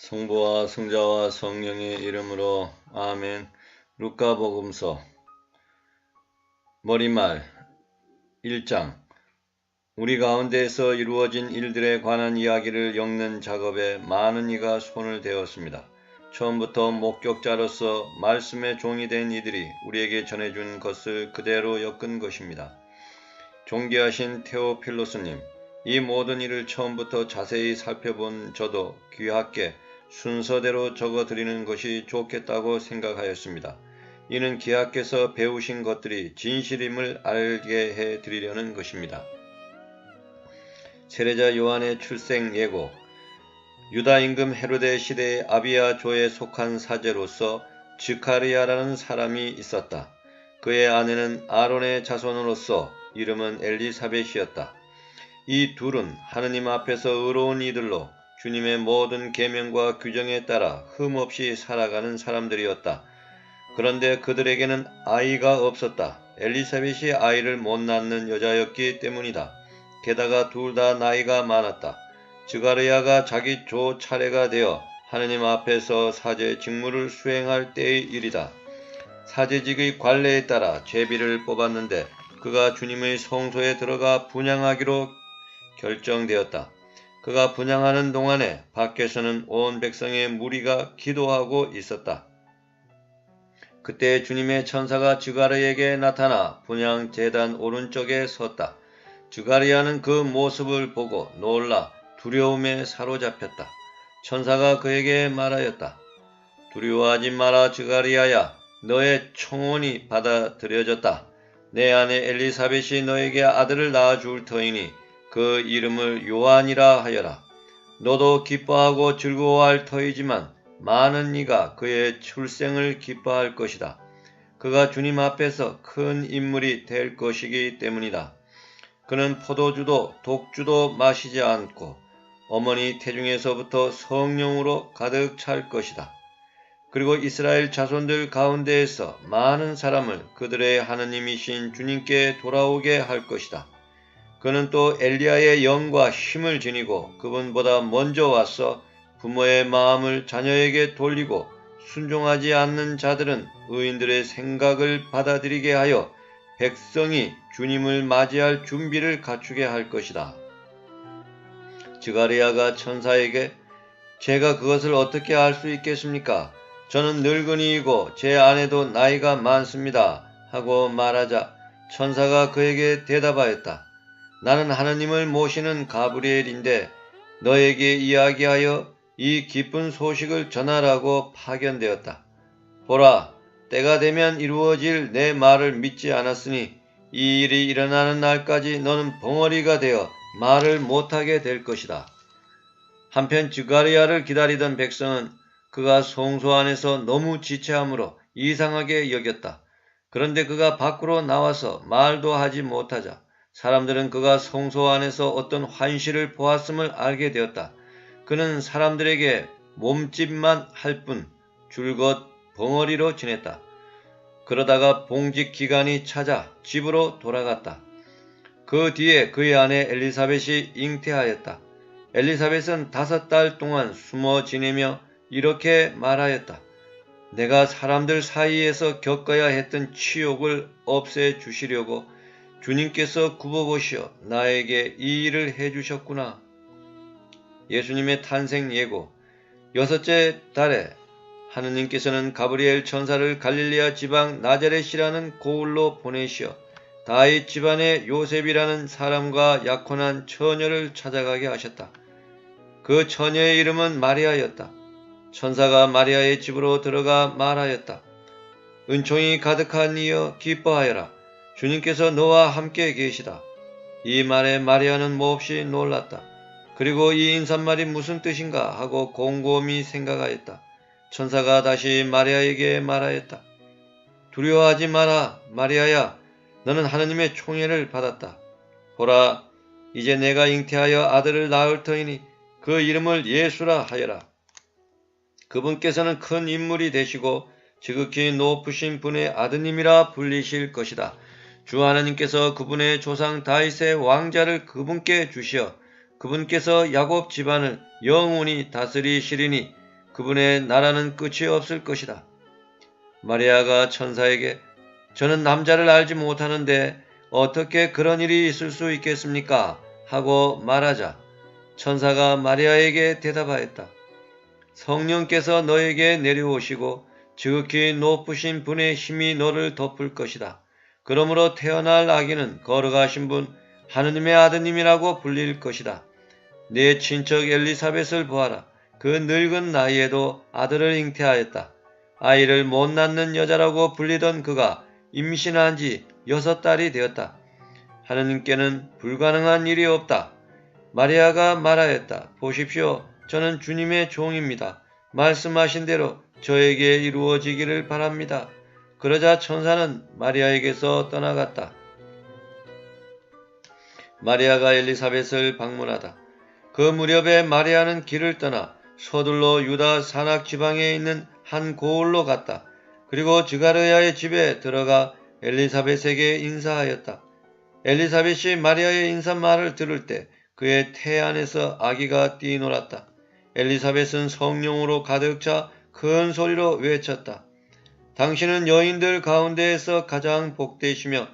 성부와 성자와 성령의 이름으로 아멘. 루카복음서 머리말 1장. 우리 가운데에서 이루어진 일들에 관한 이야기를 엮는 작업에 많은 이가 손을 대었습니다. 처음부터 목격자로서 말씀의 종이 된 이들이 우리에게 전해준 것을 그대로 엮은 것입니다. 존귀하신 테오필로스님, 이 모든 일을 처음부터 자세히 살펴본 저도 귀하께 순서대로 적어드리는 것이 좋겠다고 생각하였습니다. 이는 귀하께서 배우신 것들이 진실임을 알게 해드리려는 것입니다. 세례자 요한의 출생 예고. 유다 임금 헤로데 시대의 아비야 조에 속한 사제로서 즈카리아라는 사람이 있었다. 그의 아내는 아론의 자손으로서 이름은 엘리사벳이었다. 이 둘은 하느님 앞에서 의로운 이들로 주님의 모든 계명과 규정에 따라 흠없이 살아가는 사람들이었다. 그런데 그들에게는 아이가 없었다. 엘리사벳이 아이를 못 낳는 여자였기 때문이다. 게다가 둘 다 나이가 많았다. 즈가리아가 자기 조 차례가 되어 하느님 앞에서 사제 직무를 수행할 때의 일이다. 사제직의 관례에 따라 제비를 뽑았는데 그가 주님의 성소에 들어가 분향하기로 결정되었다. 그가 분향하는 동안에 밖에서는 온 백성의 무리가 기도하고 있었다. 그때 주님의 천사가 즈가리아에게 나타나 분향 제단 오른쪽에 섰다. 즈가리아는 그 모습을 보고 놀라 두려움에 사로잡혔다. 천사가 그에게 말하였다. 두려워하지 마라 즈가리아야. 너의 청혼이 받아들여졌다. 내 아내 엘리사벳이 너에게 아들을 낳아줄 터이니 그 이름을 요한이라 하여라. 너도 기뻐하고 즐거워할 터이지만 많은 이가 그의 출생을 기뻐할 것이다. 그가 주님 앞에서 큰 인물이 될 것이기 때문이다. 그는 포도주도 독주도 마시지 않고 어머니 태중에서부터 성령으로 가득 찰 것이다. 그리고 이스라엘 자손들 가운데에서 많은 사람을 그들의 하느님이신 주님께 돌아오게 할 것이다. 그는 또 엘리야의 영과 힘을 지니고 그분보다 먼저 와서 부모의 마음을 자녀에게 돌리고 순종하지 않는 자들은 의인들의 생각을 받아들이게 하여 백성이 주님을 맞이할 준비를 갖추게 할 것이다. 즈가리아가 천사에게 제가 그것을 어떻게 알 수 있겠습니까? 저는 늙은이이고 제 아내도 나이가 많습니다. 하고 말하자 천사가 그에게 대답하였다. 나는 하느님을 모시는 가브리엘인데 너에게 이야기하여 이 기쁜 소식을 전하라고 파견되었다. 보라, 때가 되면 이루어질 내 말을 믿지 않았으니 이 일이 일어나는 날까지 너는 벙어리가 되어 말을 못하게 될 것이다. 한편 즈가리아를 기다리던 백성은 그가 성소 안에서 너무 지체함으로 이상하게 여겼다. 그런데 그가 밖으로 나와서 말도 하지 못하자 사람들은 그가 성소 안에서 어떤 환시를 보았음을 알게 되었다. 그는 사람들에게 몸짓만 할 뿐 줄곧 벙어리로 지냈다. 그러다가 봉직 기간이 차자 집으로 돌아갔다. 그 뒤에 그의 아내 엘리사벳이 잉태하였다. 엘리사벳은 5달 동안 숨어 지내며 이렇게 말하였다. 내가 사람들 사이에서 겪어야 했던 치욕을 없애주시려고 주님께서 굽어보시어 나에게 이 일을 해주셨구나. 예수님의 탄생 예고. 6째 달에 하느님께서는 가브리엘 천사를 갈릴리아 지방 나자렛이라는 고을로 보내시어 다윗 집안의 요셉이라는 사람과 약혼한 처녀를 찾아가게 하셨다. 그 처녀의 이름은 마리아였다. 천사가 마리아의 집으로 들어가 말하였다. 은총이 가득한 이여 기뻐하여라. 주님께서 너와 함께 계시다. 이 말에 마리아는 몹시 놀랐다. 그리고 이 인사말이 무슨 뜻인가 하고 곰곰이 생각하였다. 천사가 다시 마리아에게 말하였다. 두려워하지 마라, 마리아야. 너는 하느님의 총애를 받았다. 보라, 이제 내가 잉태하여 아들을 낳을 터이니 그 이름을 예수라 하여라. 그분께서는 큰 인물이 되시고 지극히 높으신 분의 아드님이라 불리실 것이다. 주 하나님께서 그분의 조상 다윗의 왕자를 그분께 주시어 그분께서 야곱 집안을 영원히 다스리시리니 그분의 나라는 끝이 없을 것이다. 마리아가 천사에게 저는 남자를 알지 못하는데 어떻게 그런 일이 있을 수 있겠습니까? 하고 말하자 천사가 마리아에게 대답하였다. 성령께서 너에게 내려오시고 지극히 높으신 분의 힘이 너를 덮을 것이다. 그러므로 태어날 아기는 거룩하신 분 하느님의 아드님이라고 불릴 것이다. 네 친척 엘리사벳을 보아라. 그 늙은 나이에도 아들을 잉태하였다. 아이를 못 낳는 여자라고 불리던 그가 임신한 지 6달이 되었다. 하느님께는 불가능한 일이 없다. 마리아가 말하였다. 보십시오. 저는 주님의 종입니다. 말씀하신 대로 저에게 이루어지기를 바랍니다. 그러자 천사는 마리아에게서 떠나갔다. 마리아가 엘리사벳을 방문하다. 그 무렵에 마리아는 길을 떠나 서둘러 유다 산악 지방에 있는 한 고을로 갔다. 그리고 즈가르야의 집에 들어가 엘리사벳에게 인사하였다. 엘리사벳이 마리아의 인사말을 들을 때 그의 태 안에서 아기가 뛰놀았다. 엘리사벳은 성령으로 가득 차 큰 소리로 외쳤다. 당신은 여인들 가운데에서 가장 복되시며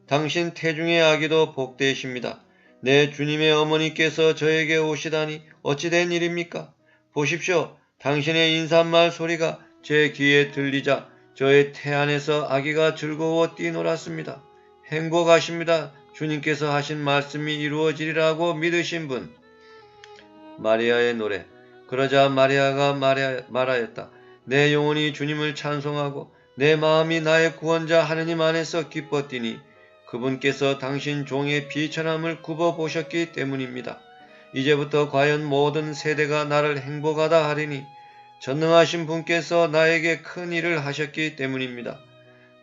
당신 태중의 아기도 복되십니다. 내 주님의 어머니께서 저에게 오시다니 어찌 된 일입니까? 보십시오. 당신의 인사말 소리가 제 귀에 들리자 저의 태 안에서 아기가 즐거워 뛰놀았습니다. 행복하십니다. 주님께서 하신 말씀이 이루어지리라고 믿으신 분. 마리아의 노래. 그러자 마리아가 말하였다. 내 영혼이 주님을 찬송하고 내 마음이 나의 구원자 하느님 안에서 기뻤더니 그분께서 당신 종의 비천함을 굽어보셨기 때문입니다. 이제부터 과연 모든 세대가 나를 행복하다 하리니 전능하신 분께서 나에게 큰 일을 하셨기 때문입니다.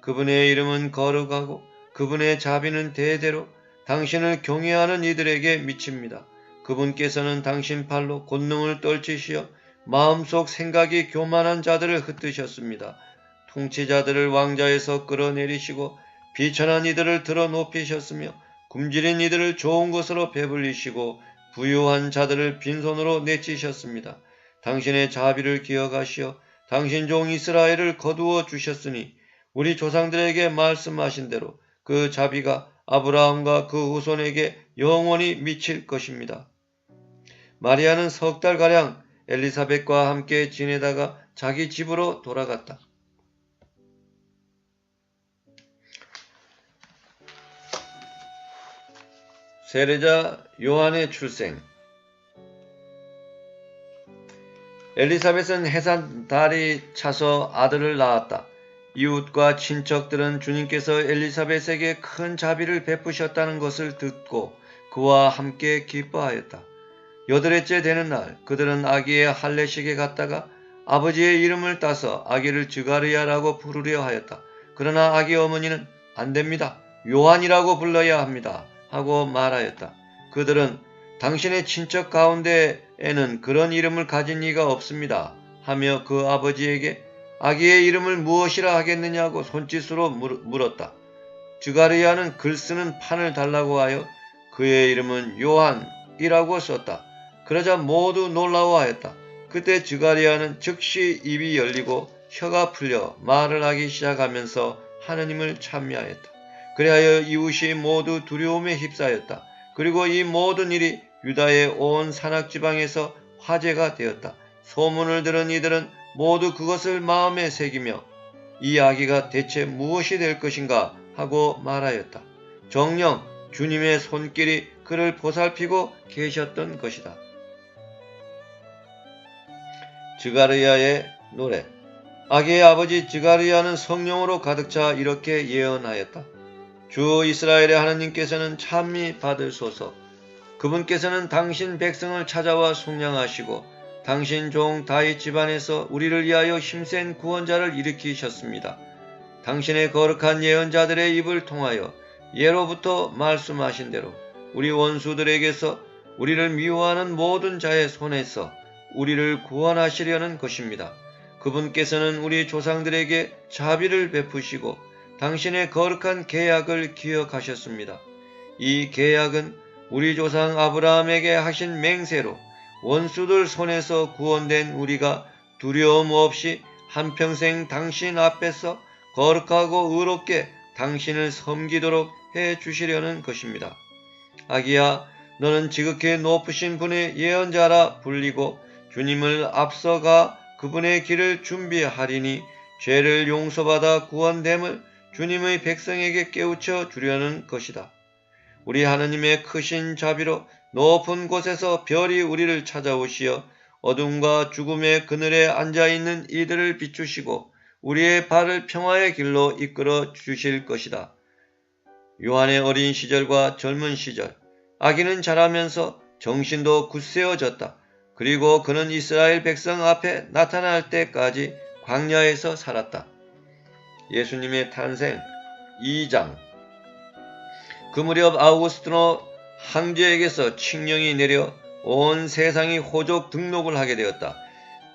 그분의 이름은 거룩하고 그분의 자비는 대대로 당신을 경외하는 이들에게 미칩니다. 그분께서는 당신 팔로 권능을 떨치시어 마음속 생각이 교만한 자들을 흩으셨습니다. 통치자들을 왕좌에서 끌어내리시고 비천한 이들을 들어 높이셨으며 굶주린 이들을 좋은 것으로 배불리시고 부유한 자들을 빈손으로 내치셨습니다. 당신의 자비를 기억하시어 당신 종 이스라엘을 거두어 주셨으니 우리 조상들에게 말씀하신 대로 그 자비가 아브라함과 그 후손에게 영원히 미칠 것입니다. 마리아는 3달가량 엘리사벳과 함께 지내다가 자기 집으로 돌아갔다. 세례자 요한의 출생. 엘리사벳은 해산 달이 차서 아들을 낳았다. 이웃과 친척들은 주님께서 엘리사벳에게 큰 자비를 베푸셨다는 것을 듣고 그와 함께 기뻐하였다. 8회째 되는 날 그들은 아기의 할례식에 갔다가 아버지의 이름을 따서 아기를 즈가르야라고 부르려 하였다. 그러나 아기 어머니는 안 됩니다. 요한이라고 불러야 합니다. 하고 말하였다. 그들은 당신의 친척 가운데에는 그런 이름을 가진 이가 없습니다. 하며 그 아버지에게 아기의 이름을 무엇이라 하겠느냐고 손짓으로 물었다. 즈가르야는 글 쓰는 판을 달라고 하여 그의 이름은 요한이라고 썼다. 그러자 모두 놀라워하였다. 그때 즈가르야는 즉시 입이 열리고 혀가 풀려 말을 하기 시작하면서 하느님을 찬미하였다. 그리하여 이웃이 모두 두려움에 휩싸였다. 그리고 이 모든 일이 유다의 온 산악지방에서 화제가 되었다. 소문을 들은 이들은 모두 그것을 마음에 새기며 이 아기가 대체 무엇이 될 것인가 하고 말하였다. 정녕 주님의 손길이 그를 보살피고 계셨던 것이다. 즈가르야의 노래. 아기의 아버지 즈가르야는 성령으로 가득 차 이렇게 예언하였다. 주 이스라엘의 하나님께서는 찬미 받으소서. 그분께서는 당신 백성을 찾아와 속량하시고 당신 종 다윗 집안에서 우리를 위하여 힘센 구원자를 일으키셨습니다. 당신의 거룩한 예언자들의 입을 통하여 예로부터 말씀하신 대로 우리 원수들에게서 우리를 미워하는 모든 자의 손에서 우리를 구원하시려는 것입니다. 그분께서는 우리 조상들에게 자비를 베푸시고 당신의 거룩한 계약을 기억하셨습니다. 이 계약은 우리 조상 아브라함에게 하신 맹세로 원수들 손에서 구원된 우리가 두려움 없이 한평생 당신 앞에서 거룩하고 의롭게 당신을 섬기도록 해 주시려는 것입니다. 아기야, 너는 지극히 높으신 분의 예언자라 불리고 주님을 앞서가 그분의 길을 준비하리니 죄를 용서받아 구원됨을 주님의 백성에게 깨우쳐 주려는 것이다. 우리 하느님의 크신 자비로 높은 곳에서 별이 우리를 찾아오시어 어둠과 죽음의 그늘에 앉아있는 이들을 비추시고 우리의 발을 평화의 길로 이끌어 주실 것이다. 요한의 어린 시절과 젊은 시절, 아기는 자라면서 정신도 굳세어졌다. 그리고 그는 이스라엘 백성 앞에 나타날 때까지 광야에서 살았다. 예수님의 탄생 2장. 그 무렵 아우구스티노 황제에게서 칙령이 내려 온 세상이 호족 등록을 하게 되었다.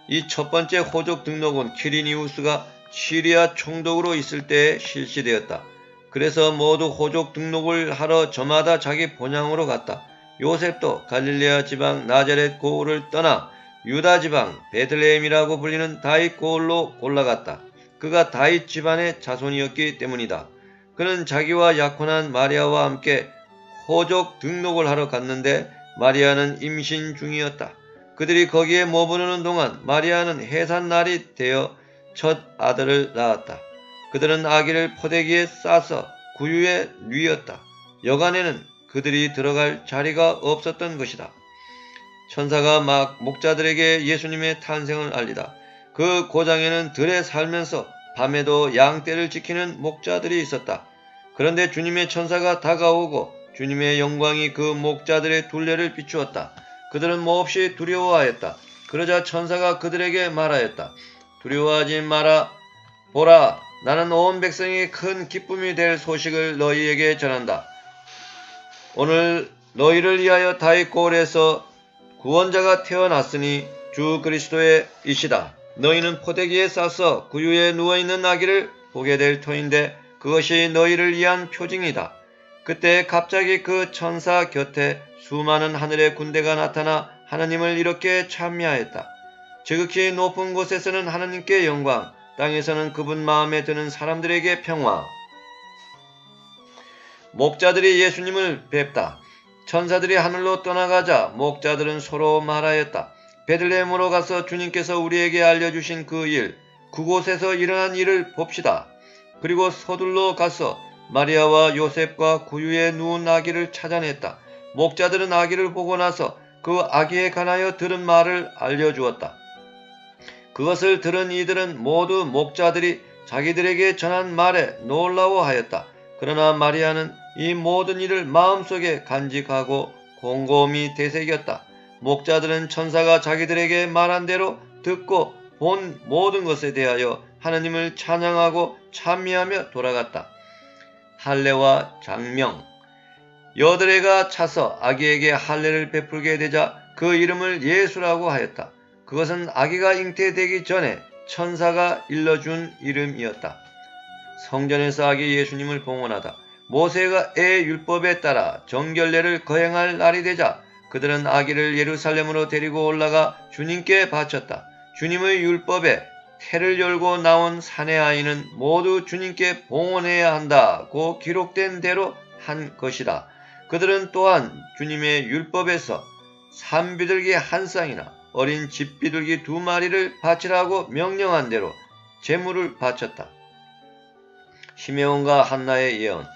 이 첫 번째 호족 등록은 퀴리니우스가 시리아 총독으로 있을 때에 실시되었다. 그래서 모두 호족 등록을 하러 저마다 자기 본향으로 갔다. 요셉도 갈릴레아 지방 나자렛 고을을 떠나 유다 지방 베들레헴이라고 불리는 다윗 고을로 올라갔다. 그가 다윗 집안의 자손이었기 때문이다. 그는 자기와 약혼한 마리아와 함께 호족 등록을 하러 갔는데 마리아는 임신 중이었다. 그들이 거기에 머무르는 동안 마리아는 해산날이 되어 첫 아들을 낳았다. 그들은 아기를 포대기에 싸서 구유에 뉘었다. 여간에는 그들이 들어갈 자리가 없었던 것이다. 천사가 막 목자들에게 예수님의 탄생을 알리다. 그 고장에는 들에 살면서 밤에도 양떼를 지키는 목자들이 있었다. 그런데 주님의 천사가 다가오고 주님의 영광이 그 목자들의 둘레를 비추었다. 그들은 몹시 두려워하였다. 그러자 천사가 그들에게 말하였다. 두려워하지 마라. 보라, 나는 온 백성이 큰 기쁨이 될 소식을 너희에게 전한다. 오늘 너희를 위하여 다윗 고을에서 구원자가 태어났으니 주 그리스도의 이시다. 너희는 포대기에 싸서 구유에 누워있는 아기를 보게 될 터인데 그것이 너희를 위한 표징이다. 그때 갑자기 그 천사 곁에 수많은 하늘의 군대가 나타나 하나님을 이렇게 찬미하였다. 지극히 높은 곳에서는 하나님께 영광, 땅에서는 그분 마음에 드는 사람들에게 평화. 목자들이 예수님을 뵙다. 천사들이 하늘로 떠나가자 목자들은 서로 말하였다. 베들레헴으로 가서 주님께서 우리에게 알려주신 그 일, 그곳에서 일어난 일을 봅시다. 그리고 서둘러 가서 마리아와 요셉과 구유에 누운 아기를 찾아냈다. 목자들은 아기를 보고 나서 그 아기에 관하여 들은 말을 알려주었다. 그것을 들은 이들은 모두 목자들이 자기들에게 전한 말에 놀라워하였다. 그러나 마리아는 이 모든 일을 마음속에 간직하고 곰곰이 되새겼다. 목자들은 천사가 자기들에게 말한 대로 듣고 본 모든 것에 대하여 하나님을 찬양하고 찬미하며 돌아갔다. 할례와 장명. 여드레가 차서 아기에게 할례를 베풀게 되자 그 이름을 예수라고 하였다. 그것은 아기가 잉태되기 전에 천사가 일러준 이름이었다. 성전에서 아기 예수님을 봉헌하다. 모세가 애 율법에 따라 정결례를 거행할 날이 되자 그들은 아기를 예루살렘으로 데리고 올라가 주님께 바쳤다. 주님의 율법에 태를 열고 나온 사내 아이는 모두 주님께 봉헌해야 한다고 기록된 대로 한 것이다. 그들은 또한 주님의 율법에서 산비둘기 한 쌍이나 어린 집비둘기 2마리를 바치라고 명령한 대로 제물을 바쳤다. 시메온과 한나의 예언.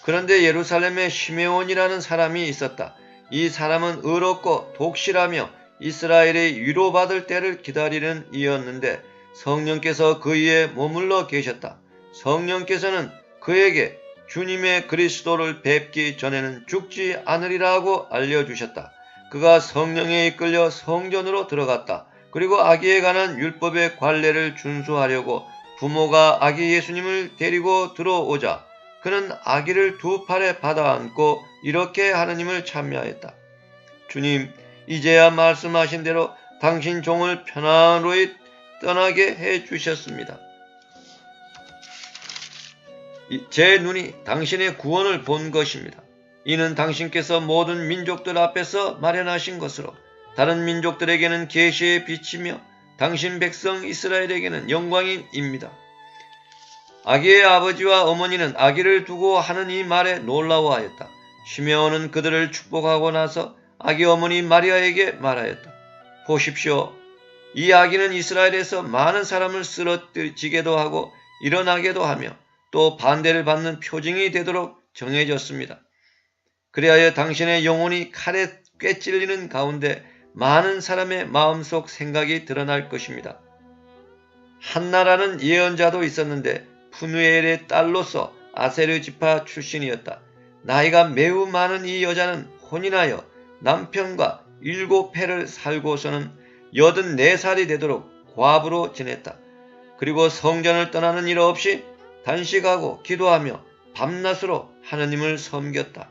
그런데 예루살렘에 시메온이라는 사람이 있었다. 이 사람은 의롭고 독실하며 이스라엘의 위로받을 때를 기다리는 이였는데 성령께서 그 위에 머물러 계셨다. 성령께서는 그에게 주님의 그리스도를 뵙기 전에는 죽지 않으리라고 알려주셨다. 그가 성령에 이끌려 성전으로 들어갔다. 그리고 아기에 관한 율법의 관례를 준수하려고 부모가 아기 예수님을 데리고 들어오자 그는 아기를 2팔에 받아 안고 이렇게 하느님을 찬미하였다. 주님, 이제야 말씀하신 대로 당신 종을 편안히 떠나게 해주셨습니다. 제 눈이 당신의 구원을 본 것입니다. 이는 당신께서 모든 민족들 앞에서 마련하신 것으로 다른 민족들에게는 계시의 빛이며 당신 백성 이스라엘에게는 영광입니다. 아기의 아버지와 어머니는 아기를 두고 하는 이 말에 놀라워하였다. 시므온은 그들을 축복하고 나서 아기 어머니 마리아에게 말하였다. 보십시오. 이 아기는 이스라엘에서 많은 사람을 쓰러지게도 하고 일어나게도 하며 또 반대를 받는 표징이 되도록 정해졌습니다. 그리하여 당신의 영혼이 칼에 꿰찔리는 가운데 많은 사람의 마음속 생각이 드러날 것입니다. 한나라는 예언자도 있었는데 푸누엘의 딸로서 아세르 지파 출신이었다. 나이가 매우 많은 이 여자는 혼인하여 남편과 7해를 살고서는 84살이 되도록 과부로 지냈다. 그리고 성전을 떠나는 일 없이 단식하고 기도하며 밤낮으로 하느님을 섬겼다.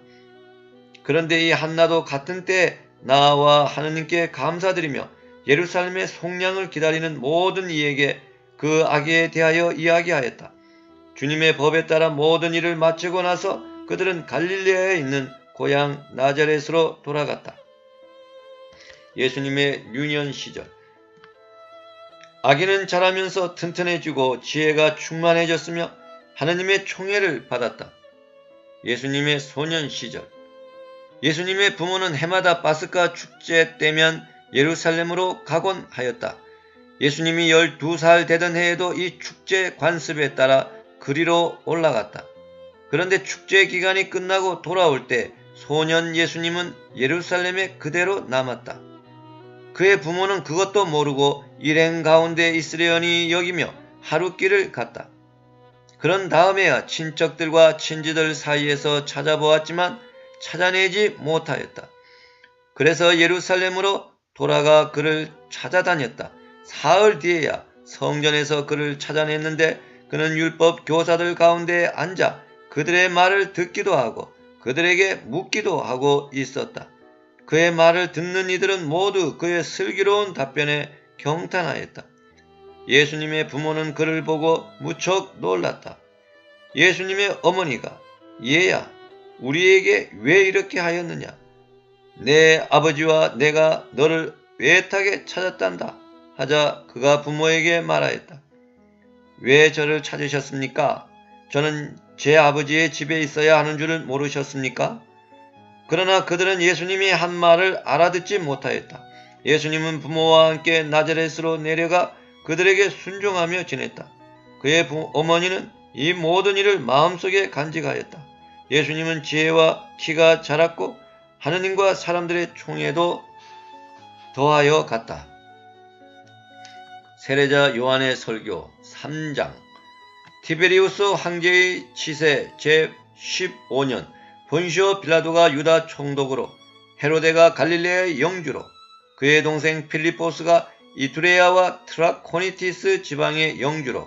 그런데 이 한나도 같은 때에 나와 하느님께 감사드리며 예루살렘의 속량을 기다리는 모든 이에게 그 아기에 대하여 이야기하였다. 주님의 법에 따라 모든 일을 마치고 나서 그들은 갈릴레아에 있는 고향 나자렛으로 돌아갔다. 예수님의 유년 시절. 아기는 자라면서 튼튼해지고 지혜가 충만해졌으며 하느님의 총애를 받았다. 예수님의 소년 시절. 예수님의 부모는 해마다 파스카 축제 때면 예루살렘으로 가곤 하였다. 예수님이 12살 되던 해에도 이 축제 관습에 따라 그리로 올라갔다. 그런데 축제 기간이 끝나고 돌아올 때 소년 예수님은 예루살렘에 그대로 남았다. 그의 부모는 그것도 모르고 일행 가운데 있으려니 여기며 하룻길을 갔다. 그런 다음에야 친척들과 친지들 사이에서 찾아보았지만 찾아내지 못하였다. 그래서 예루살렘으로 돌아가 그를 찾아다녔다. 사흘 뒤에야 성전에서 그를 찾아냈는데 그는 율법 교사들 가운데 앉아 그들의 말을 듣기도 하고 그들에게 묻기도 하고 있었다. 그의 말을 듣는 이들은 모두 그의 슬기로운 답변에 경탄하였다. 예수님의 부모는 그를 보고 무척 놀랐다. 예수님의 어머니가 얘야 우리에게 왜 이렇게 하였느냐? 내 아버지와 내가 너를 애타게 찾았단다 하자 그가 부모에게 말하였다. 왜 저를 찾으셨습니까? 저는 제 아버지의 집에 있어야 하는 줄을 모르셨습니까? 그러나 그들은 예수님이 한 말을 알아듣지 못하였다. 예수님은 부모와 함께 나자렛으로 내려가 그들에게 순종하며 지냈다. 그의 어머니는 이 모든 일을 마음속에 간직하였다. 예수님은 지혜와 키가 자랐고 하느님과 사람들의 총애도 더하여 갔다. 세례자 요한의 설교 3장. 티베리우스 황제의 치세 제15년 본시오 빌라도가 유다 총독으로, 헤로데가 갈릴레아의 영주로, 그의 동생 필리포스가 이투레아와 트라코니티스 지방의 영주로,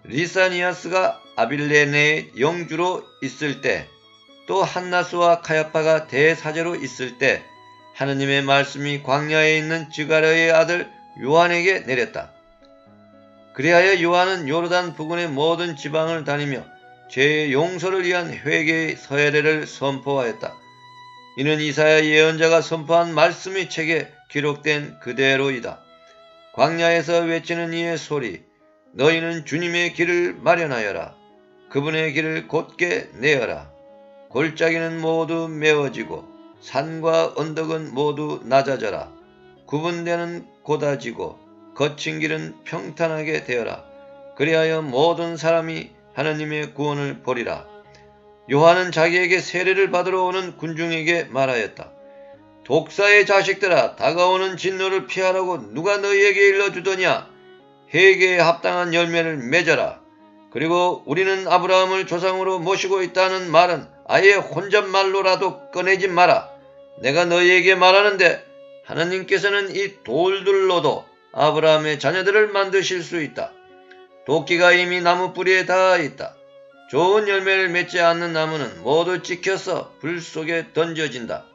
리사니아스가 아빌레네의 영주로 있을 때, 또 한나스와 카야파가 대사제로 있을 때 하느님의 말씀이 광야에 있는 지가랴의 아들 요한에게 내렸다. 그리하여 요한은 요르단 부근의 모든 지방을 다니며 죄의 용서를 위한 회개의 서해례를 선포하였다. 이는 이사야 예언자가 선포한 말씀의 책에 기록된 그대로이다. 광야에서 외치는 이의 소리, 너희는 주님의 길을 마련하여라. 그분의 길을 곧게 내어라. 골짜기는 모두 메워지고 산과 언덕은 모두 낮아져라. 구분되는 고다지고 거친 길은 평탄하게 되어라. 그리하여 모든 사람이 하느님의 구원을 보리라. 요한은 자기에게 세례를 받으러 오는 군중에게 말하였다. 독사의 자식들아, 다가오는 진노를 피하라고 누가 너희에게 일러주더냐? 회개에 합당한 열매를 맺어라. 그리고 우리는 아브라함을 조상으로 모시고 있다는 말은 아예 혼잣말로라도 꺼내지 마라. 내가 너희에게 말하는데 하느님께서는 이 돌들로도 아브라함의 자녀들을 만드실 수 있다. 도끼가 이미 나무 뿌리에 닿아 있다. 좋은 열매를 맺지 않는 나무는 모두 찍혀서 불 속에 던져진다.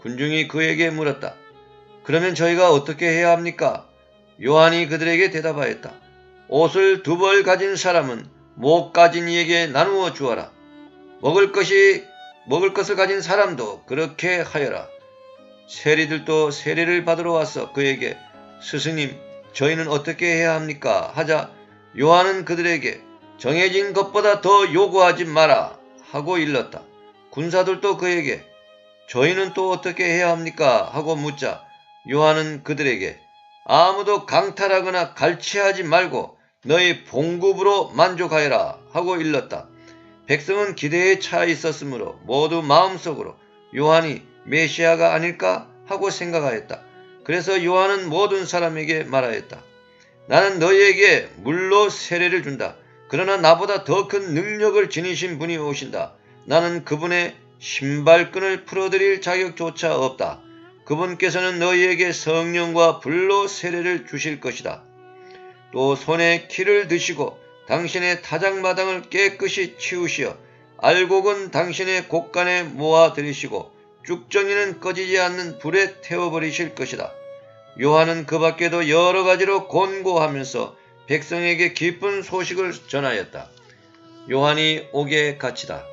군중이 그에게 물었다. 그러면 저희가 어떻게 해야 합니까? 요한이 그들에게 대답하였다. 옷을 2벌 가진 사람은 못 가진 이에게 나누어 주어라. 먹을 것을 가진 사람도 그렇게 하여라. 세리들도 세례를 받으러 와서 그에게 스승님, 저희는 어떻게 해야 합니까? 하자 요한은 그들에게 정해진 것보다 더 요구하지 마라 하고 일렀다. 군사들도 그에게 저희는 또 어떻게 해야 합니까? 하고 묻자 요한은 그들에게 아무도 강탈하거나 갈취하지 말고 너희 봉급으로 만족하여라 하고 일렀다. 백성은 기대에 차 있었으므로 모두 마음속으로 요한이 메시아가 아닐까 하고 생각하였다. 그래서 요한은 모든 사람에게 말하였다. 나는 너희에게 물로 세례를 준다. 그러나 나보다 더 큰 능력을 지니신 분이 오신다. 나는 그분의 신발끈을 풀어드릴 자격조차 없다. 그분께서는 너희에게 성령과 불로 세례를 주실 것이다. 또 손에 키를 드시고 당신의 타작마당을 깨끗이 치우시어 알곡은 당신의 곳간에 모아들이시고 쭉정이는 꺼지지 않는 불에 태워버리실 것이다. 요한은 그 밖에도 여러 가지로 권고하면서 백성에게 기쁜 소식을 전하였다. 요한이 옥에 갇히다.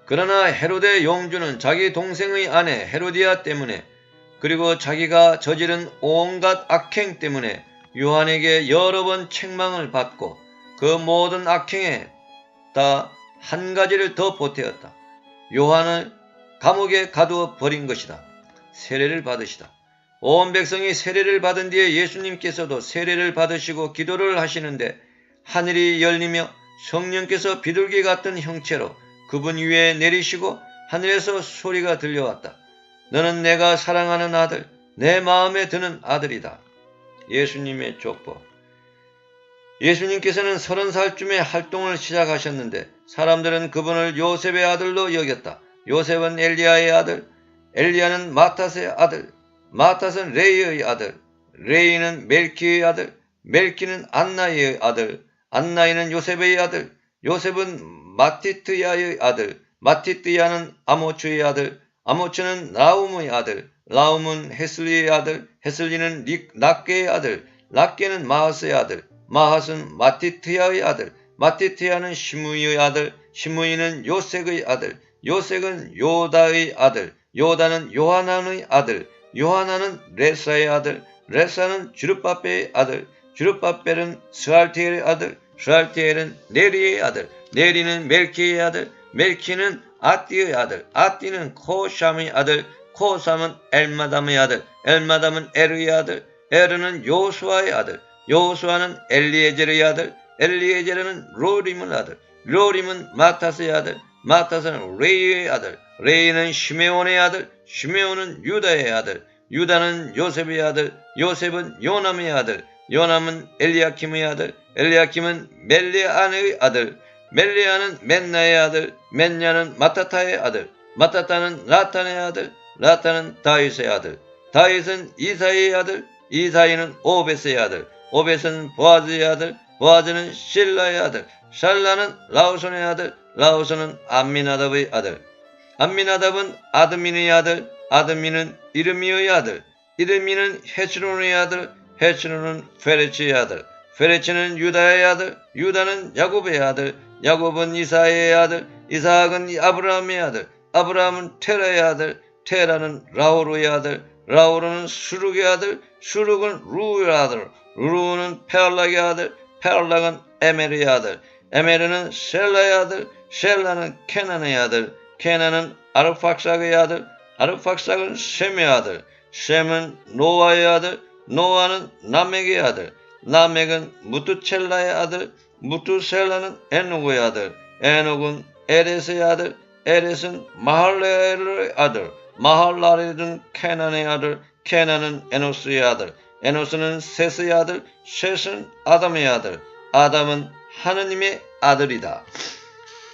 그러나 헤로데 용주는 자기 동생의 아내 헤로디아 때문에 그리고 자기가 저지른 온갖 악행 때문에 요한에게 여러 번 책망을 받고 그 모든 악행에 다 한 가지를 더 보태었다. 요한을 감옥에 가두어 버린 것이다. 세례를 받으시다. 온 백성이 세례를 받은 뒤에 예수님께서도 세례를 받으시고 기도를 하시는데 하늘이 열리며 성령께서 비둘기 같은 형체로 그분 위에 내리시고 하늘에서 소리가 들려왔다. 너는 내가 사랑하는 아들, 내 마음에 드는 아들이다. 예수님의 족보. 예수님께서는 30살쯤에 활동을 시작하셨는데 사람들은 그분을 요셉의 아들로 여겼다. 요셉은 엘리야의 아들, 엘리야는 마탓의 아들, 마탓은 레이의 아들, 레이는 멜키의 아들, 멜키는 안나이의 아들, 안나이는 요셉의 아들, 요셉은 마티트야의 아들, 마티트야는 아모츠의 아들, 아모츠는 라움의 아들, 라움은 헤슬리의 아들, 헤슬리는 락게의 아들, 락게는 마하스의 아들, 마하스는 마티트야의 아들, 마티트야는 시므이의 아들, 시므이는 요색의 아들, 요색은 요다의 아들, 요다는 요하난의 아들, 요하난은 레사의 아들, 레사는 주르빠벨의 아들, 주르빠벨은 스알티엘의 아들, 스알티엘은 네리의 아들, 네리는 멜키의 아들, 멜키는 아띠의 아들, 아띠는 코샴의 아들, 코샴은 엘마담의 아들, 엘마담은 에르의 아들, 에르는 요수아의 아들, 요수아는 엘리에젤의 아들, 엘리에젤은 로림의 아들, 로림은 마타스의 아들, 마타스는 레이의 아들, 레이는 시메온의 아들, 시메온은 유다의 아들, 유다는 요셉의 아들, 요셉은 요남의 아들, 요남은 엘리야킴의 아들, 엘리야킴은 멜레아의 아들, 멜레아는 맨나의 아들, 맨냐는 마타타의 아들, 마타타는 라탄의 아들, 라탄은 다윗의 아들, 다윗은 이사이의 아들, 이사이는 오벳의 아들, 오벳은 보아즈의 아들, 보아즈는 실라의 아들, 샬라는 라우손의 아들, 라우손은 암미나답의 아들, 암미나답은 아드민의 아들, 아드민은 이르미의 아들, 이르미는 헤스론의 아들, 헤스론은 페레치의 아들, 페레치는 유다의 아들, 유다는 야곱의 아들, 야곱은 이사의 아들, 이사학은 아브라함의 아들, 아브라함은 테라의 아들, 테라는 라우르의 아들, 라우르는 수룩의 아들, 수룩은 루의 아들, 루는 페알락의 아들, 페알락은 에멜의 아들, 에멜은 셀라의 아들, 셀라는 케난의 아들, 케난은 아르팍삭의 아들, 아르팍삭은 셈의 아들, 셈은 노아의 아들, 노아는 라멕의 아들, 라멕은 무투첼라의 아들, 무투셀라는 에녹의 아들, 에녹은 에레스의 아들, 에레스는 마할렐의 아들, 마할랄엘은 케난의 아들, 케난은 에노스의 아들, 에노스는 셋의 아들, 셋은 아담의 아들, 아담은 하느님의 아들이다.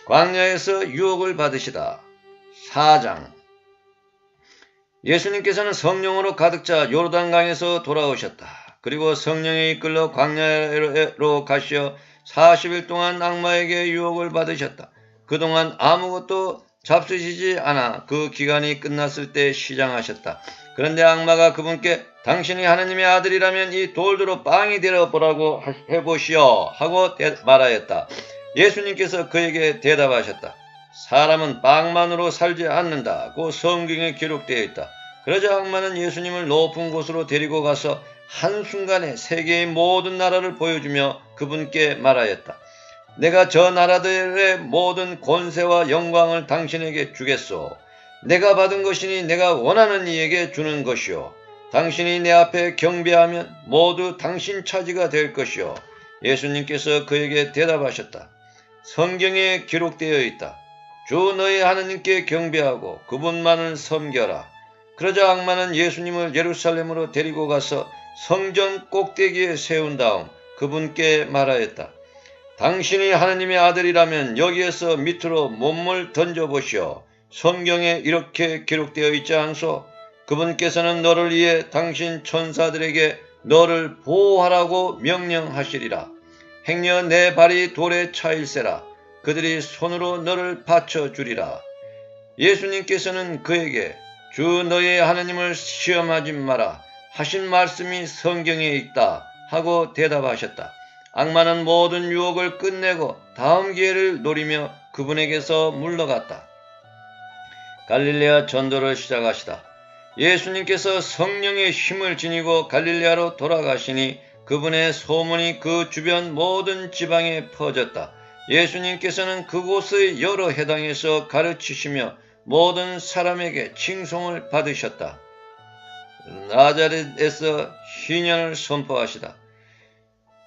광야에서 유혹을 받으시다. 4장. 예수님께서는 성령으로 가득 차 요르단강에서 돌아오셨다. 그리고 성령에 이끌러 광야로 가시어 40일 동안 악마에게 유혹을 받으셨다. 그동안 아무것도 잡수시지 않아 그 기간이 끝났을 때 시장하셨다. 그런데 악마가 그분께 당신이 하느님의 아들이라면 이 돌들로 빵이 되어보라고 해보시오 하고 말하였다. 예수님께서 그에게 대답하셨다. 사람은 빵만으로 살지 않는다고 성경에 기록되어 있다. 그러자 악마는 예수님을 높은 곳으로 데리고 가서 한순간에 세계의 모든 나라를 보여주며 그분께 말하였다. 내가 저 나라들의 모든 권세와 영광을 당신에게 주겠소. 내가 받은 것이니 내가 원하는 이에게 주는 것이요. 당신이 내 앞에 경배하면 모두 당신 차지가 될 것이요. 예수님께서 그에게 대답하셨다. 성경에 기록되어 있다. 주 너희 하나님께 경배하고 그분만을 섬겨라. 그러자 악마는 예수님을 예루살렘으로 데리고 가서 성전 꼭대기에 세운 다음 그분께 말하였다. 당신이 하나님의 아들이라면 여기에서 밑으로 몸을 던져보시오. 성경에 이렇게 기록되어 있지 않소? 그분께서는 너를 위해 당신 천사들에게 너를 보호하라고 명령하시리라. 행여 내 발이 돌에 차일세라. 그들이 손으로 너를 받쳐주리라. 예수님께서는 그에게 주 너의 하나님을 시험하지 마라 하신 말씀이 성경에 있다 하고 대답하셨다. 악마는 모든 유혹을 끝내고 다음 기회를 노리며 그분에게서 물러갔다. 갈릴레아 전도를 시작하시다. 예수님께서 성령의 힘을 지니고 갈릴레아로 돌아가시니 그분의 소문이 그 주변 모든 지방에 퍼졌다. 예수님께서는 그곳의 여러 회당에서 가르치시며 모든 사람에게 칭송을 받으셨다. 나자렛에서 희년을 선포하시다.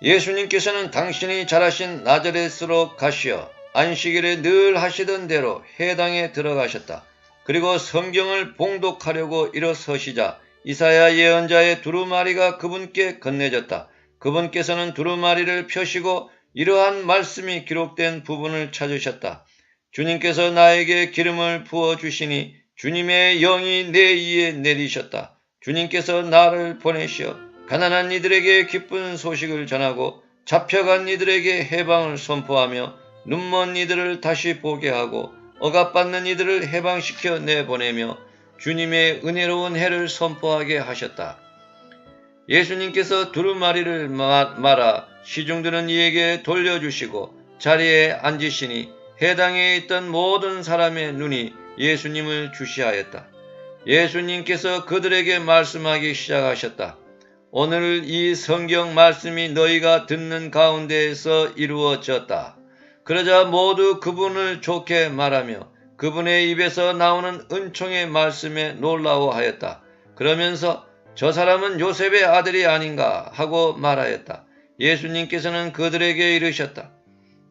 예수님께서는 당신이 자라신 나자렛으로 가시어 안식일에 늘 하시던 대로 회당에 들어가셨다. 그리고 성경을 봉독하려고 일어서시자 이사야 예언자의 두루마리가 그분께 건네졌다. 그분께서는 두루마리를 펴시고 이러한 말씀이 기록된 부분을 찾으셨다. 주님께서 나에게 기름을 부어주시니 주님의 영이 내 위에 내리셨다. 주님께서 나를 보내시어 가난한 이들에게 기쁜 소식을 전하고 잡혀간 이들에게 해방을 선포하며 눈먼 이들을 다시 보게 하고 억압받는 이들을 해방시켜 내보내며 주님의 은혜로운 해를 선포하게 하셨다. 예수님께서 두루마리를 말아 시중드는 이에게 돌려주시고 자리에 앉으시니 해당에 있던 모든 사람의 눈이 예수님을 주시하였다. 예수님께서 그들에게 말씀하기 시작하셨다. 오늘 이 성경 말씀이 너희가 듣는 가운데에서 이루어졌다. 그러자 모두 그분을 좋게 말하며 그분의 입에서 나오는 은총의 말씀에 놀라워하였다. 그러면서 저 사람은 요셉의 아들이 아닌가 하고 말하였다. 예수님께서는 그들에게 이르셨다.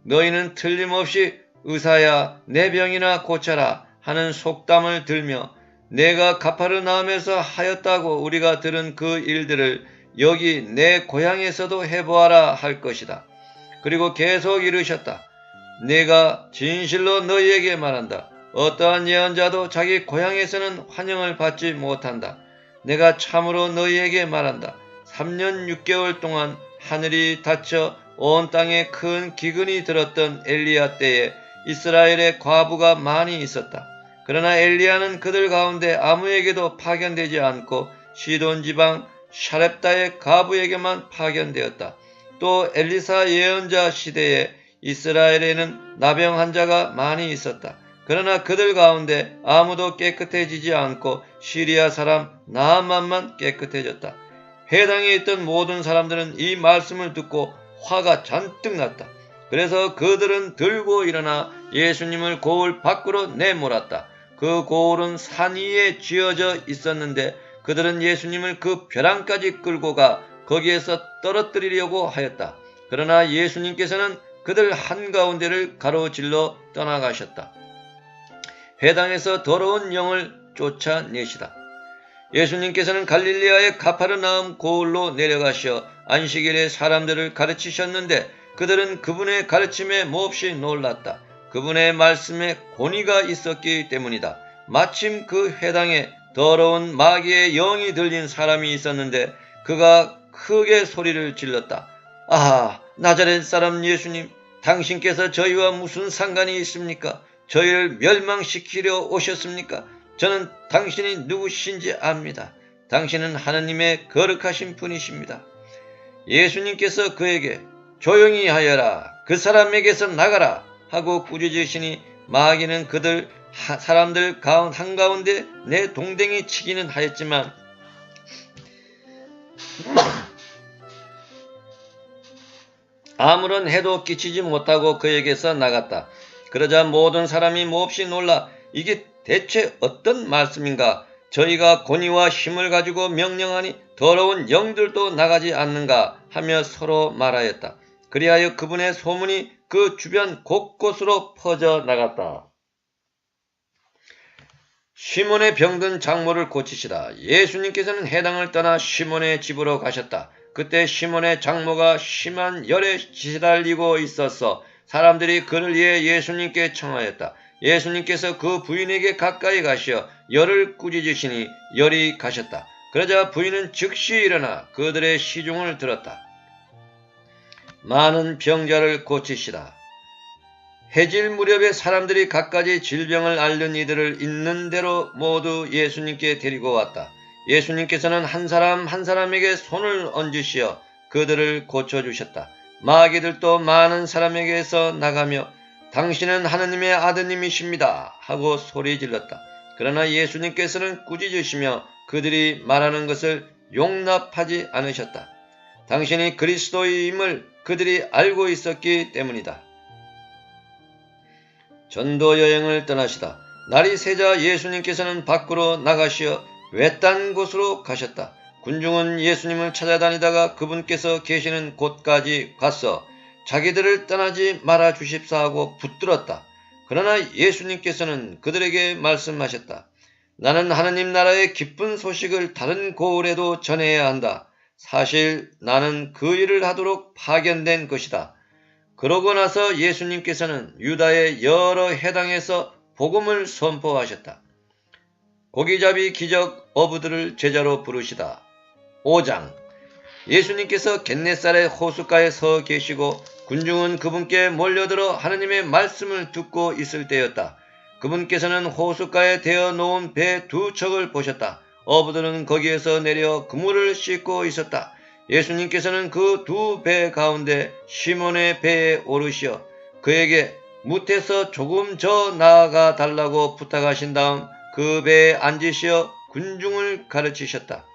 너희는 틀림없이 의사야 내 병이나 고쳐라 하는 속담을 들며 내가 가파르나움에서 하였다고 우리가 들은 그 일들을 여기 내 고향에서도 해보아라 할 것이다. 그리고 계속 이르셨다. 내가 진실로 너희에게 말한다. 어떠한 예언자도 자기 고향에서는 환영을 받지 못한다. 내가 참으로 너희에게 말한다. 3년 6개월 동안 하늘이 닫혀 온 땅에 큰 기근이 들었던 엘리야 때에 이스라엘의 과부가 많이 있었다. 그러나 엘리야는 그들 가운데 아무에게도 파견되지 않고 시돈 지방 샤렙다의 과부에게만 파견되었다. 또 엘리사 예언자 시대에 이스라엘에는 나병 환자가 많이 있었다. 그러나 그들 가운데 아무도 깨끗해지지 않고 시리아 사람 나아만만 깨끗해졌다. 회당에 있던 모든 사람들은 이 말씀을 듣고 화가 잔뜩 났다. 그래서 그들은 들고 일어나 예수님을 고을 밖으로 내몰았다. 그 고을은 산 위에 지어져 있었는데 그들은 예수님을 그 벼랑까지 끌고 가 거기에서 떨어뜨리려고 하였다. 그러나 예수님께서는 그들 한가운데를 가로질러 떠나가셨다. 회당에서 더러운 영을 쫓아내시다. 예수님께서는 갈릴리아의 가파르나움 고을로 내려가시어 안식일에 사람들을 가르치셨는데 그들은 그분의 가르침에 몹시 놀랐다. 그분의 말씀에 권위가 있었기 때문이다. 마침 그 회당에 더러운 마귀의 영이 들린 사람이 있었는데 그가 크게 소리를 질렀다. 아, 나자렛 사람 예수님, 당신께서 저희와 무슨 상관이 있습니까? 저희를 멸망시키려 오셨습니까? 저는 당신이 누구신지 압니다. 당신은 하느님의 거룩하신 분이십니다. 예수님께서 그에게 조용히 하여라, 그 사람에게서 나가라 하고 꾸짖으시니 마귀는 그들 사람들 한가운데 내 동댕이 치기는 하였지만 아무런 해도 끼치지 못하고 그에게서 나갔다. 그러자 모든 사람이 몹시 놀라 이게 대체 어떤 말씀인가? 저희가 권위와 힘을 가지고 명령하니 더러운 영들도 나가지 않는가 하며 서로 말하였다. 그리하여 그분의 소문이 그 주변 곳곳으로 퍼져 나갔다. 시몬의 병든 장모를 고치시다. 예수님께서는 해당을 떠나 시몬의 집으로 가셨다. 그때 시몬의 장모가 심한 열에 시달리고 있어서 사람들이 그를 위해 예수님께 청하였다. 예수님께서 그 부인에게 가까이 가시어 열을 꾸짖으시니 열이 가셨다. 그러자 부인은 즉시 일어나 그들의 시중을 들었다. 많은 병자를 고치시다. 해질 무렵에 사람들이 갖가지 질병을 앓는 이들을 있는 대로 모두 예수님께 데리고 왔다. 예수님께서는 한 사람 한 사람에게 손을 얹으시어 그들을 고쳐주셨다. 마귀들도 많은 사람에게서 나가며 당신은 하느님의 아드님이십니다 하고 소리 질렀다. 그러나 예수님께서는 꾸짖으시며 그들이 말하는 것을 용납하지 않으셨다. 당신이 그리스도임을 그들이 알고 있었기 때문이다. 전도 여행을 떠나시다. 날이 새자 예수님께서는 밖으로 나가시어 외딴 곳으로 가셨다. 군중은 예수님을 찾아다니다가 그분께서 계시는 곳까지 가서 자기들을 떠나지 말아 주십사 하고 붙들었다. 그러나 예수님께서는 그들에게 말씀하셨다. 나는 하느님 나라의 기쁜 소식을 다른 고을에도 전해야 한다. 사실 나는 그 일을 하도록 파견된 것이다. 그러고 나서 예수님께서는 유다의 여러 해당에서 복음을 선포하셨다. 고기잡이 기적 어부들을 제자로 부르시다. 5장 예수님께서 겟네사렛 호숫가에 서 계시고 군중은 그분께 몰려들어 하느님의 말씀을 듣고 있을 때였다. 그분께서는 호숫가에 대어 놓은 배 2척을 보셨다. 어부들은 거기에서 내려 그물을 씻고 있었다. 예수님께서는 그 2배 가운데 시몬의 배에 오르시어 그에게 무태서 조금 더 나아가 달라고 부탁하신 다음 그 배에 앉으시어 군중을 가르치셨다.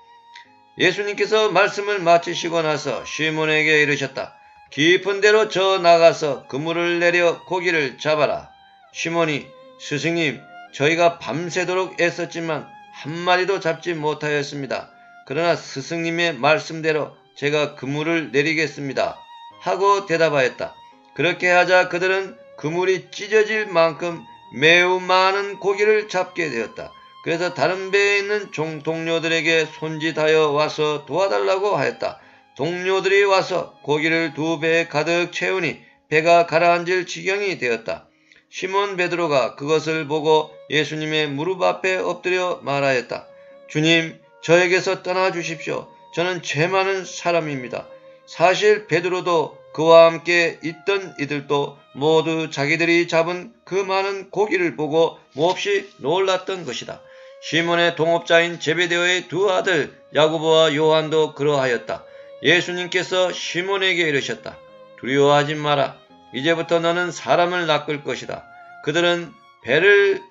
예수님께서 말씀을 마치시고 나서 시몬에게 이르셨다. 깊은 데로 저 나가서 그물을 내려 고기를 잡아라. 시몬이 스승님, 저희가 밤새도록 애썼지만 한 마리도 잡지 못하였습니다. 그러나 스승님의 말씀대로 제가 그물을 내리겠습니다. 하고 대답하였다. 그렇게 하자 그들은 그물이 찢어질 만큼 매우 많은 고기를 잡게 되었다. 그래서 다른 배에 있는 동료들에게 손짓하여 와서 도와달라고 하였다. 동료들이 와서 고기를 2배에 가득 채우니 배가 가라앉을 지경이 되었다. 시몬 베드로가 그것을 보고 예수님의 무릎 앞에 엎드려 말하였다. 주님, 저에게서 떠나 주십시오. 저는 죄 많은 사람입니다. 사실 베드로도 그와 함께 있던 이들도 모두 자기들이 잡은 그 많은 고기를 보고 몹시 놀랐던 것이다. 시몬의 동업자인 제베데오의 2 아들 야고보와 요한도 그러하였다. 예수님께서 시몬에게 이르셨다. 두려워하지 마라. 이제부터 너는 사람을 낚을 것이다. 그들은 배를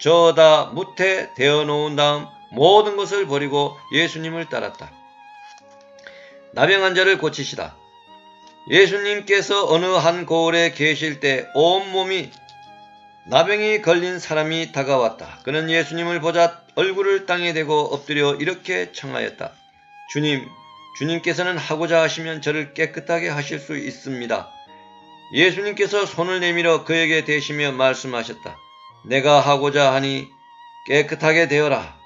저어다 무태 대어 놓은 다음 모든 것을 버리고 예수님을 따랐다. 나병 환자를 고치시다. 예수님께서 어느 한 고을에 계실 때 온몸이 나병이 걸린 사람이 다가왔다. 그는 예수님을 보자 얼굴을 땅에 대고 엎드려 이렇게 청하였다. 주님, 주님께서는 하고자 하시면 저를 깨끗하게 하실 수 있습니다. 예수님께서 손을 내밀어 그에게 대시며 말씀하셨다. 내가 하고자 하니 깨끗하게 되어라.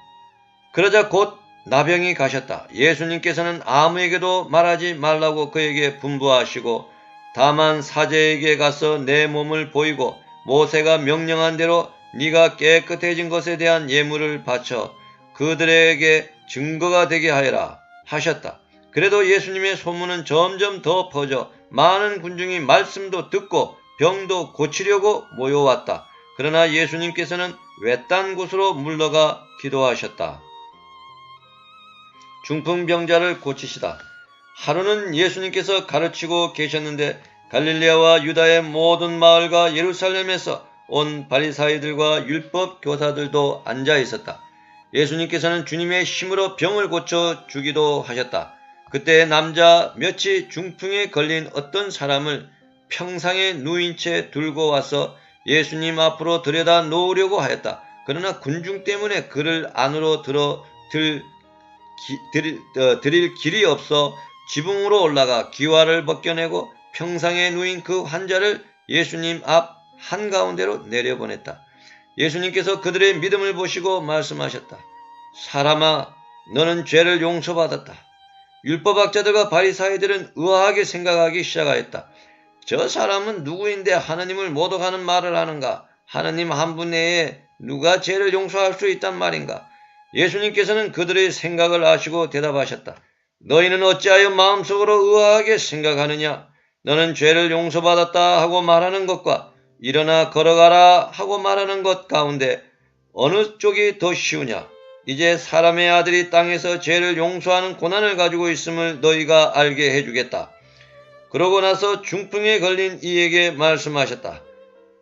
그러자 곧 나병이 가셨다. 예수님께서는 아무에게도 말하지 말라고 그에게 분부하시고 다만 사제에게 가서 내 몸을 보이고 모세가 명령한 대로 네가 깨끗해진 것에 대한 예물을 바쳐 그들에게 증거가 되게 하여라 하셨다. 그래도 예수님의 소문은 점점 더 퍼져 많은 군중이 말씀도 듣고 병도 고치려고 모여왔다. 그러나 예수님께서는 외딴 곳으로 물러가 기도하셨다. 중풍병자를 고치시다. 하루는 예수님께서 가르치고 계셨는데 갈릴레아와 유다의 모든 마을과 예루살렘에서 온 바리사이들과 율법 교사들도 앉아 있었다. 예수님께서는 주님의 힘으로 병을 고쳐 주기도 하셨다. 그때 남자 몇이 중풍에 걸린 어떤 사람을 평상에 누인 채 들고 와서 예수님 앞으로 들여다 놓으려고 하였다. 그러나 군중 때문에 그를 안으로 드릴 길이 없어 지붕으로 올라가 기와를 벗겨내고 평상에 누인 그 환자를 예수님 앞 한가운데로 내려보냈다. 예수님께서 그들의 믿음을 보시고 말씀하셨다. 사람아, 너는 죄를 용서받았다. 율법학자들과 바리사이들은 의아하게 생각하기 시작하였다. 저 사람은 누구인데 하나님을 모독하는 말을 하는가? 하나님 한 분 외에 누가 죄를 용서할 수 있단 말인가? 예수님께서는 그들의 생각을 아시고 대답하셨다. 너희는 어찌하여 마음속으로 의아하게 생각하느냐? 너는 죄를 용서받았다 하고 말하는 것과 일어나 걸어가라 하고 말하는 것 가운데 어느 쪽이 더 쉬우냐? 이제 사람의 아들이 땅에서 죄를 용서하는 고난을 가지고 있음을 너희가 알게 해주겠다. 그러고 나서 중풍에 걸린 이에게 말씀하셨다.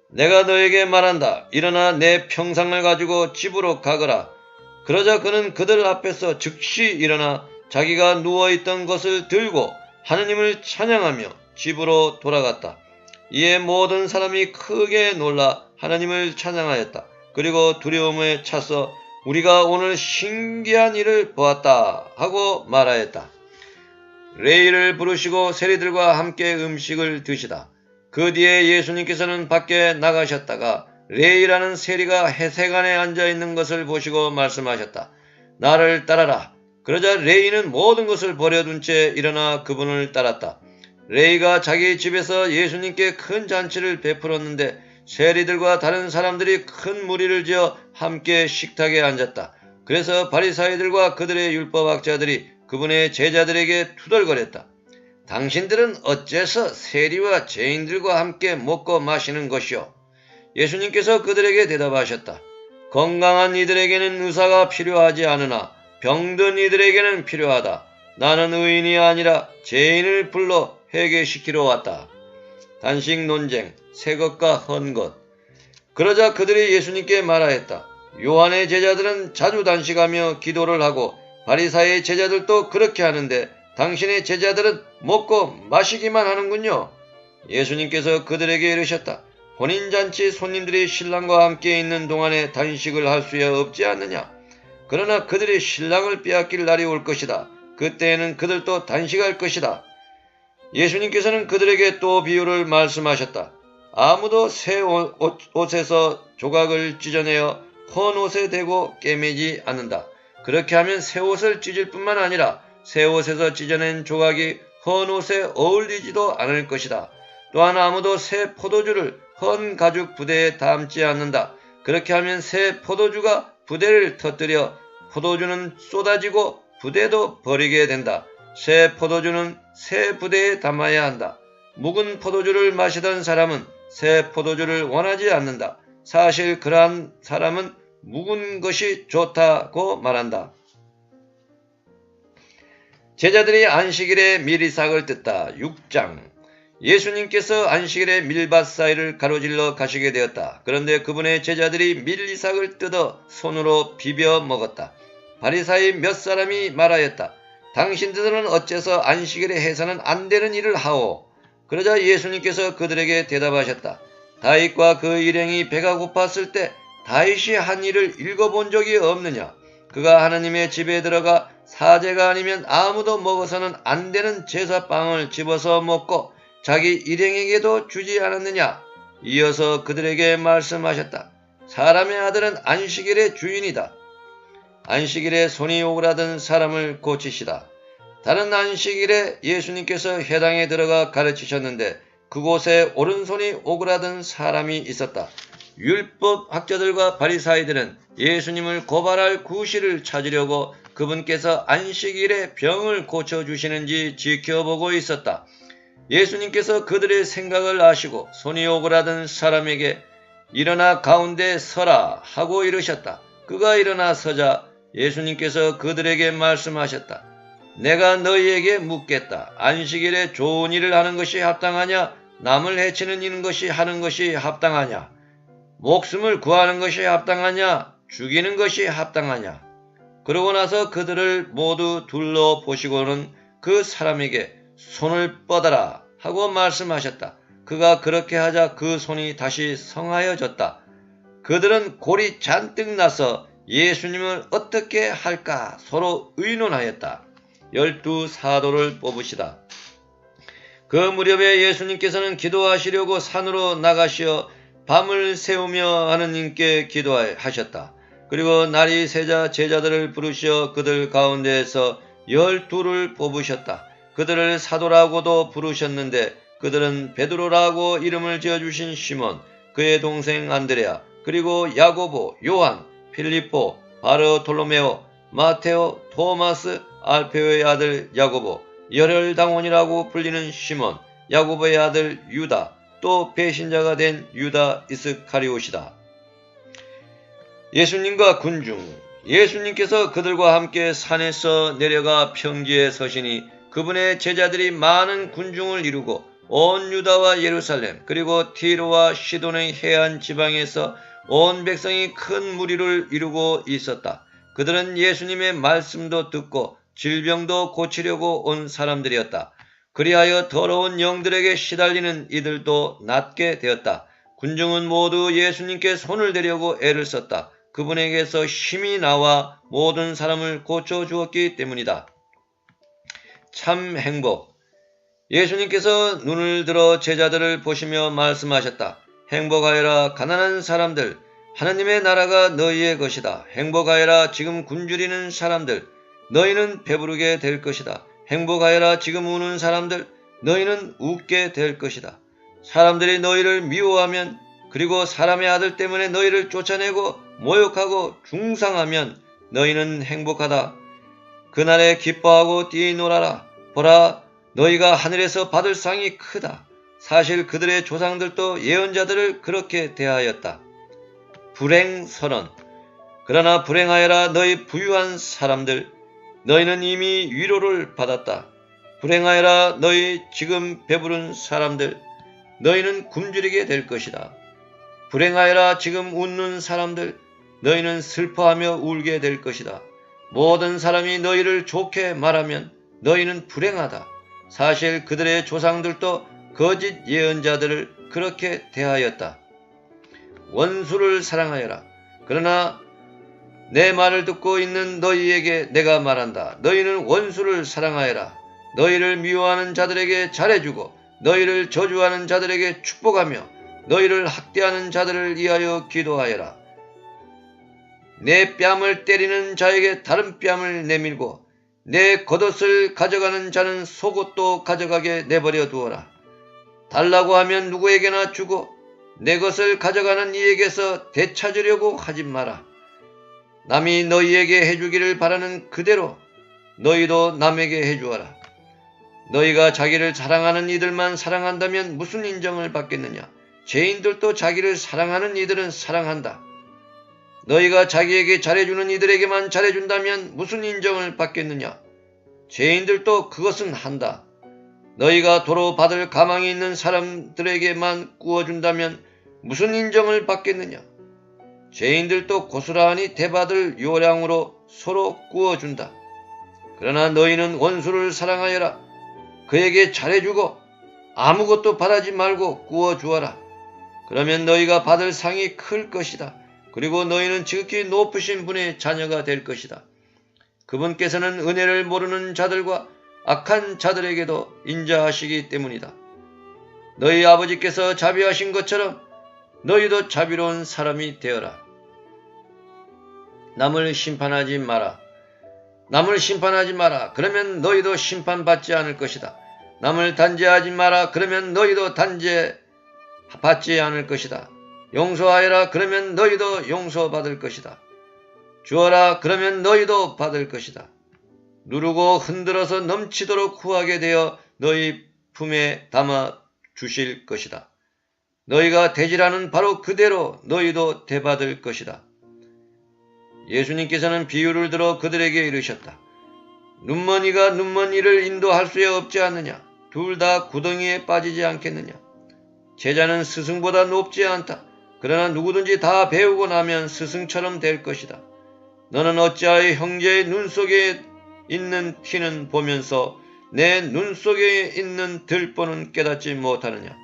내가 너에게 말한다. 일어나 내 평상을 가지고 집으로 가거라. 그러자 그는 그들 앞에서 즉시 일어나 자기가 누워있던 것을 들고 하느님을 찬양하며 집으로 돌아갔다. 이에 모든 사람이 크게 놀라 하나님을 찬양하였다. 그리고 두려움에 차서 우리가 오늘 신기한 일을 보았다 하고 말하였다. 레위를 부르시고 세리들과 함께 음식을 드시다. 그 뒤에 예수님께서는 밖에 나가셨다가 레위라는 세리가 회색안에 앉아있는 것을 보시고 말씀하셨다. 나를 따라라. 그러자 레위는 모든 것을 버려둔 채 일어나 그분을 따랐다. 레위가 자기 집에서 예수님께 큰 잔치를 베풀었는데 세리들과 다른 사람들이 큰 무리를 지어 함께 식탁에 앉았다. 그래서 바리사이들과 그들의 율법학자들이 그분의 제자들에게 투덜거렸다. 당신들은 어째서 세리와 죄인들과 함께 먹고 마시는 것이오? 예수님께서 그들에게 대답하셨다. 건강한 이들에게는 의사가 필요하지 않으나 병든 이들에게는 필요하다. 나는 의인이 아니라 죄인을 불러 회개시키러 왔다. 단식 논쟁, 새 것과 헌 것. 그러자 그들이 예수님께 말하였다. 요한의 제자들은 자주 단식하며 기도를 하고 바리사의 제자들도 그렇게 하는데 당신의 제자들은 먹고 마시기만 하는군요. 예수님께서 그들에게 이르셨다. 혼인잔치 손님들이 신랑과 함께 있는 동안에 단식을 할 수야 없지 않느냐. 그러나 그들이 신랑을 빼앗길 날이 올 것이다. 그때에는 그들도 단식할 것이다. 예수님께서는 그들에게 또 비유를 말씀하셨다. 아무도 새 옷에서 조각을 찢어내어 헌 옷에 대고 꿰매지 않는다. 그렇게 하면 새 옷을 찢을 뿐만 아니라 새 옷에서 찢어낸 조각이 헌 옷에 어울리지도 않을 것이다. 또한 아무도 새 포도주를 헌 가죽 부대에 담지 않는다. 그렇게 하면 새 포도주가 부대를 터뜨려 포도주는 쏟아지고 부대도 버리게 된다. 새 포도주는 새 부대에 담아야 한다. 묵은 포도주를 마시던 사람은 새 포도주를 원하지 않는다. 사실 그러한 사람은 묵은 것이 좋다고 말한다. 제자들이 안식일에 밀이삭을 뜯다. 6장. 예수님께서 안식일에 밀밭 사이를 가로질러 가시게 되었다. 그런데 그분의 제자들이 밀이삭을 뜯어 손으로 비벼 먹었다. 바리사이 몇 사람이 말하였다. 당신들은 어째서 안식일에 해서는 안 되는 일을 하오? 그러자 예수님께서 그들에게 대답하셨다. 다윗과 그 일행이 배가 고팠을 때 다윗이 한 일을 읽어본 적이 없느냐? 그가 하나님의 집에 들어가 사제가 아니면 아무도 먹어서는 안 되는 제사빵을 집어서 먹고 자기 일행에게도 주지 않았느냐? 이어서 그들에게 말씀하셨다. 사람의 아들은 안식일의 주인이다. 안식일에 손이 오그라든 사람을 고치시다. 다른 안식일에 예수님께서 회당에 들어가 가르치셨는데 그곳에 오른손이 오그라든 사람이 있었다. 율법 학자들과 바리사이들은 예수님을 고발할 구실을 찾으려고 그분께서 안식일에 병을 고쳐주시는지 지켜보고 있었다. 예수님께서 그들의 생각을 아시고 손이 오그라든 사람에게 일어나 가운데 서라 하고 이르셨다. 그가 일어나 서자 예수님께서 그들에게 말씀하셨다. 내가 너희에게 묻겠다. 안식일에 좋은 일을 하는 것이 합당하냐? 남을 해치는 것이 하는 것이 합당하냐? 목숨을 구하는 것이 합당하냐? 죽이는 것이 합당하냐? 그러고 나서 그들을 모두 둘러보시고는 그 사람에게 손을 뻗어라 하고 말씀하셨다. 그가 그렇게 하자 그 손이 다시 성하여졌다. 그들은 골이 잔뜩 나서 예수님을 어떻게 할까 서로 의논하였다. 12 사도를 뽑으시다. 그 무렵에 예수님께서는 기도하시려고 산으로 나가시어 밤을 새우며 하느님께 기도하셨다. 그리고 날이 새자 제자들을 부르시어 그들 가운데에서 12를 뽑으셨다. 그들을 사도라고도 부르셨는데 그들은 베드로라고 이름을 지어주신 시몬, 그의 동생 안드레아, 그리고 야고보, 요한, 필립보, 바르톨로메오, 마테오, 토마스, 알페오의 아들 야고보, 열혈당원이라고 불리는 시몬, 야고보의 아들 유다, 또 배신자가 된 유다 이스카리옷이다. 예수님과 군중, 예수님께서 그들과 함께 산에서 내려가 평지에 서시니 그분의 제자들이 많은 군중을 이루고 온 유다와 예루살렘 그리고 티로와 시돈의 해안 지방에서 온 백성이 큰 무리를 이루고 있었다. 그들은 예수님의 말씀도 듣고 질병도 고치려고 온 사람들이었다. 그리하여 더러운 영들에게 시달리는 이들도 낫게 되었다. 군중은 모두 예수님께 손을 대려고 애를 썼다. 그분에게서 힘이 나와 모든 사람을 고쳐주었기 때문이다. 참 행복. 예수님께서 눈을 들어 제자들을 보시며 말씀하셨다. 행복하여라 가난한 사람들, 하나님의 나라가 너희의 것이다. 행복하여라 지금 굶주리는 사람들, 너희는 배부르게 될 것이다. 행복하여라 지금 우는 사람들, 너희는 웃게 될 것이다. 사람들이 너희를 미워하면, 그리고 사람의 아들 때문에 너희를 쫓아내고 모욕하고 중상하면 너희는 행복하다. 그날에 기뻐하고 뛰놀아라. 보라, 너희가 하늘에서 받을 상이 크다. 사실 그들의 조상들도 예언자들을 그렇게 대하였다. 불행선언. 그러나 불행하여라 너희 부유한 사람들, 너희는 이미 위로를 받았다. 불행하여라 너희 지금 배부른 사람들, 너희는 굶주리게 될 것이다. 불행하여라 지금 웃는 사람들, 너희는 슬퍼하며 울게 될 것이다. 모든 사람이 너희를 좋게 말하면 너희는 불행하다. 사실 그들의 조상들도 거짓 예언자들을 그렇게 대하였다. 원수를 사랑하여라. 그러나 내 말을 듣고 있는 너희에게 내가 말한다. 너희는 원수를 사랑하여라. 너희를 미워하는 자들에게 잘해주고 너희를 저주하는 자들에게 축복하며 너희를 학대하는 자들을 위하여 기도하여라. 내 뺨을 때리는 자에게 다른 뺨을 내밀고 내 겉옷을 가져가는 자는 속옷도 가져가게 내버려 두어라. 달라고 하면 누구에게나 주고 내 것을 가져가는 이에게서 되찾으려고 하지 마라. 남이 너희에게 해주기를 바라는 그대로 너희도 남에게 해주어라. 너희가 자기를 사랑하는 이들만 사랑한다면 무슨 인정을 받겠느냐? 죄인들도 자기를 사랑하는 이들은 사랑한다. 너희가 자기에게 잘해주는 이들에게만 잘해준다면 무슨 인정을 받겠느냐? 죄인들도 그것은 한다. 너희가 도로 받을 가망이 있는 사람들에게만 구워준다면 무슨 인정을 받겠느냐? 죄인들도 고스란히 대받을 요량으로 서로 구워준다. 그러나 너희는 원수를 사랑하여라. 그에게 잘해주고 아무것도 바라지 말고 구워주어라. 그러면 너희가 받을 상이 클 것이다. 그리고 너희는 지극히 높으신 분의 자녀가 될 것이다. 그분께서는 은혜를 모르는 자들과 악한 자들에게도 인자하시기 때문이다. 너희 아버지께서 자비하신 것처럼 너희도 자비로운 사람이 되어라. 남을 심판하지 마라. 남을 심판하지 마라. 그러면 너희도 심판받지 않을 것이다. 남을 단죄하지 마라. 그러면 너희도 단죄받지 않을 것이다. 용서하여라. 그러면 너희도 용서받을 것이다. 주어라. 그러면 너희도 받을 것이다. 누르고 흔들어서 넘치도록 후하게 되어 너희 품에 담아 주실 것이다. 너희가 대질하는 바로 그대로 너희도 대받을 것이다. 예수님께서는 비유를 들어 그들에게 이르셨다. 눈먼이가 눈먼이를 인도할 수 없지 않느냐? 둘 다 구덩이에 빠지지 않겠느냐? 제자는 스승보다 높지 않다. 그러나 누구든지 다 배우고 나면 스승처럼 될 것이다. 너는 어찌하여 형제의 눈 속에 있는 티는 보면서 내 눈 속에 있는 들보는 깨닫지 못하느냐?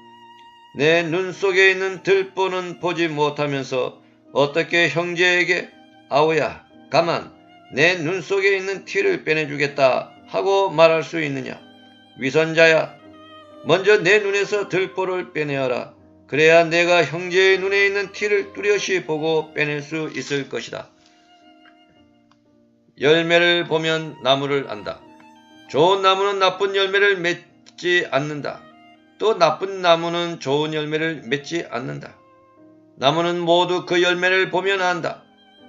내 눈 속에 있는 들보는 보지 못하면서 어떻게 형제에게 아우야 가만 내 눈 속에 있는 티를 빼내주겠다 하고 말할 수 있느냐? 위선자야 먼저 내 눈에서 들보를 빼내어라. 그래야 내가 형제의 눈에 있는 티를 뚜렷이 보고 빼낼 수 있을 것이다. 열매를 보면 나무를 안다. 좋은 나무는 나쁜 열매를 맺지 않는다. 또 나쁜 나무는 좋은 열매를 맺지 않는다. 나무는 모두 그 열매를 보면 안다.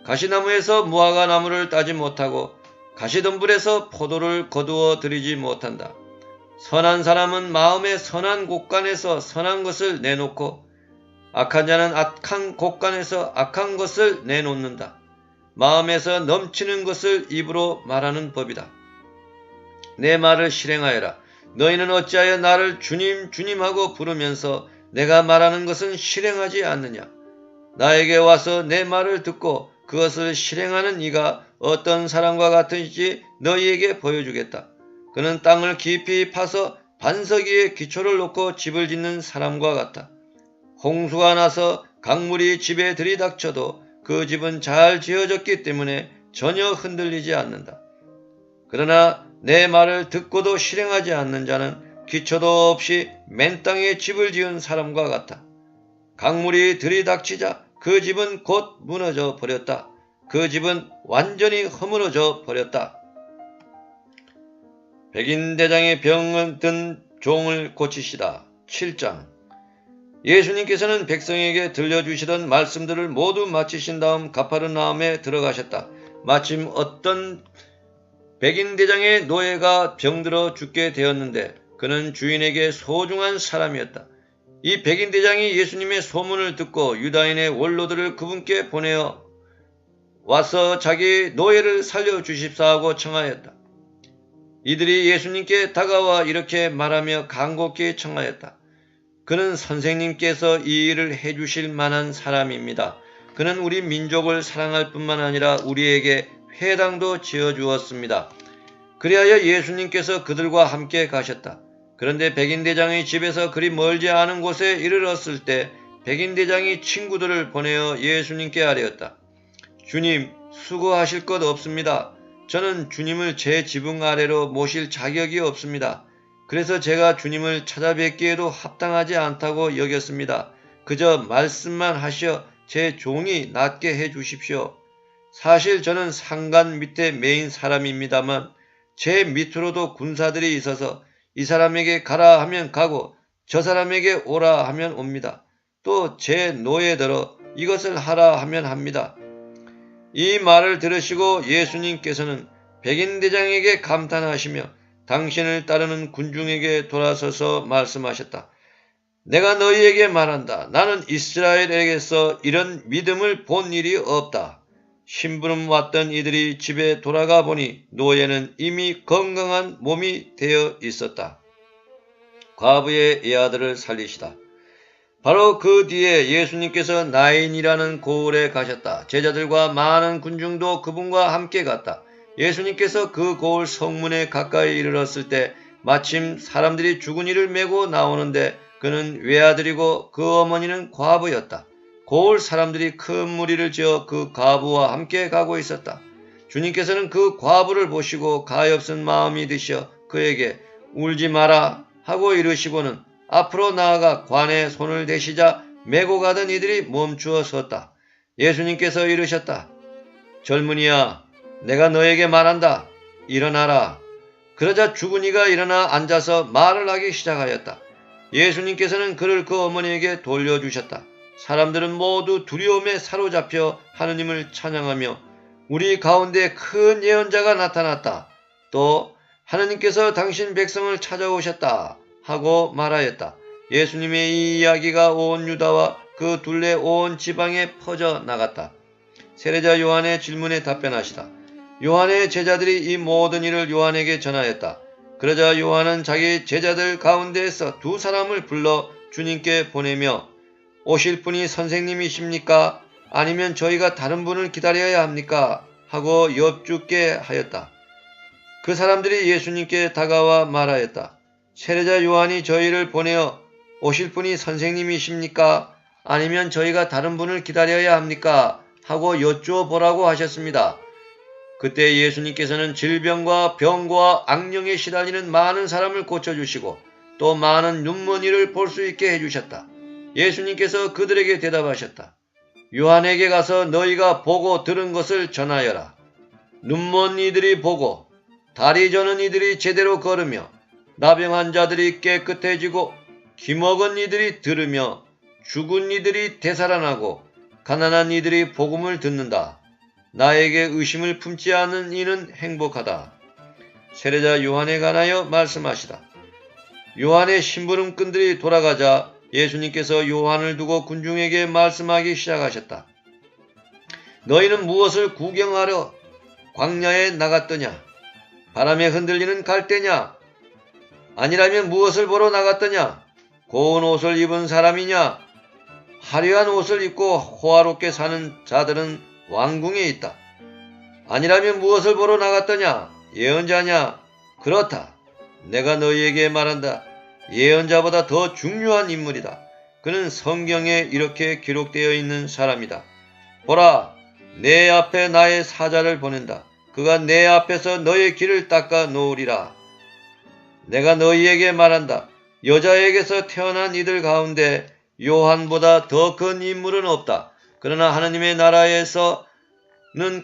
가시나무에서 무화과 나무를 따지 못하고 가시덤불에서 포도를 거두어 들이지 못한다. 선한 사람은 마음의 선한 곳간에서 선한 것을 내놓고 악한 자는 악한 곳간에서 악한 것을 내놓는다. 마음에서 넘치는 것을 입으로 말하는 법이다. 내 말을 실행하여라. 너희는 어찌하여 나를 주님 주님 하고 부르면서 내가 말하는 것은 실행하지 않느냐. 나에게 와서 내 말을 듣고 그것을 실행하는 이가 어떤 사람과 같은지 너희에게 보여주겠다. 그는 땅을 깊이 파서 반석 위에 기초를 놓고 집을 짓는 사람과 같다. 홍수가 나서 강물이 집에 들이닥쳐도 그 집은 잘 지어졌기 때문에 전혀 흔들리지 않는다. 그러나 내 말을 듣고도 실행하지 않는 자는 기초도 없이 맨 땅에 집을 지은 사람과 같다. 강물이 들이닥치자 그 집은 곧 무너져 버렸다. 그 집은 완전히 허물어져 버렸다. 백인대장의 병은 든 종을 고치시다. 7장. 예수님께서는 백성에게 들려주시던 말씀들을 모두 마치신 다음 가파르나움에 들어가셨다. 마침 어떤 백인대장의 노예가 병들어 죽게 되었는데 그는 주인에게 소중한 사람이었다. 이 백인대장이 예수님의 소문을 듣고 유다인의 원로들을 그분께 보내어 와서 자기 노예를 살려주십사 하고 청하였다. 이들이 예수님께 다가와 이렇게 말하며 간곡히 청하였다. 그는 선생님께서 이 일을 해주실 만한 사람입니다. 그는 우리 민족을 사랑할 뿐만 아니라 우리에게 회당도 지어주었습니다. 그리하여 예수님께서 그들과 함께 가셨다. 그런데 백인대장의 집에서 그리 멀지 않은 곳에 이르렀을 때 백인대장이 친구들을 보내어 예수님께 아뢰었다. 주님, 수고하실 것 없습니다. 저는 주님을 제 지붕 아래로 모실 자격이 없습니다. 그래서 제가 주님을 찾아뵙기에도 합당하지 않다고 여겼습니다. 그저 말씀만 하시어 제 종이 낫게 해 주십시오. 사실 저는 상관 밑에 매인 사람입니다만 제 밑으로도 군사들이 있어서 이 사람에게 가라 하면 가고 저 사람에게 오라 하면 옵니다. 또 제 노예들어 이것을 하라 하면 합니다. 이 말을 들으시고 예수님께서는 백인대장에게 감탄하시며 당신을 따르는 군중에게 돌아서서 말씀하셨다. 내가 너희에게 말한다. 나는 이스라엘에게서 이런 믿음을 본 일이 없다. 심부름 왔던 이들이 집에 돌아가 보니 노예는 이미 건강한 몸이 되어 있었다. 과부의 애아들을 살리시다. 바로 그 뒤에 예수님께서 나인이라는 고을에 가셨다. 제자들과 많은 군중도 그분과 함께 갔다. 예수님께서 그 고을 성문에 가까이 이르렀을 때 마침 사람들이 죽은 이를 메고 나오는데 그는 외아들이고 그 어머니는 과부였다. 고을 사람들이 큰 무리를 지어 그 과부와 함께 가고 있었다. 주님께서는 그 과부를 보시고 가엾은 마음이 드셔 그에게 울지 마라 하고 이르시고는 앞으로 나아가 관에 손을 대시자 메고 가던 이들이 멈추어 섰다. 예수님께서 이르셨다. 젊은이야, 내가 너에게 말한다. 일어나라. 그러자 죽은 이가 일어나 앉아서 말을 하기 시작하였다. 예수님께서는 그를 그 어머니에게 돌려주셨다. 사람들은 모두 두려움에 사로잡혀 하느님을 찬양하며 우리 가운데 큰 예언자가 나타났다. 또 하느님께서 당신 백성을 찾아오셨다 하고 말하였다. 예수님의 이 이야기가 온 유다와 그 둘레 온 지방에 퍼져 나갔다. 세례자 요한의 질문에 답변하시다. 요한의 제자들이 이 모든 일을 요한에게 전하였다. 그러자 요한은 자기 제자들 가운데에서 두 사람을 불러 주님께 보내며 오실 분이 선생님이십니까? 아니면 저희가 다른 분을 기다려야 합니까? 하고 엽죽게 하였다. 그 사람들이 예수님께 다가와 말하였다. 세례자 요한이 저희를 보내어 오실 분이 선생님이십니까? 아니면 저희가 다른 분을 기다려야 합니까? 하고 여쭈어 보라고 하셨습니다. 그때 예수님께서는 질병과 병과 악령에 시달리는 많은 사람을 고쳐주시고 또 많은 눈먼이를 볼 수 있게 해주셨다. 예수님께서 그들에게 대답하셨다. 요한에게 가서 너희가 보고 들은 것을 전하여라. 눈먼 이들이 보고 다리 저는 이들이 제대로 걸으며 나병한 자들이 깨끗해지고 기먹은 이들이 들으며 죽은 이들이 되살아나고 가난한 이들이 복음을 듣는다. 나에게 의심을 품지 않는 이는 행복하다. 세례자 요한에 관하여 말씀하시다. 요한의 심부름꾼들이 돌아가자 예수님께서 요한을 두고 군중에게 말씀하기 시작하셨다. 너희는 무엇을 구경하러 광야에 나갔더냐? 바람에 흔들리는 갈대냐? 아니라면 무엇을 보러 나갔더냐? 고운 옷을 입은 사람이냐? 화려한 옷을 입고 호화롭게 사는 자들은 왕궁에 있다. 아니라면 무엇을 보러 나갔더냐? 예언자냐? 그렇다. 내가 너희에게 말한다. 예언자보다 더 중요한 인물이다. 그는 성경에 이렇게 기록되어 있는 사람이다. 보라, 내 앞에 나의 사자를 보낸다. 그가 내 앞에서 너의 길을 닦아 놓으리라. 내가 너희에게 말한다. 여자에게서 태어난 이들 가운데 요한보다 더 큰 인물은 없다. 그러나 하느님의 나라에서는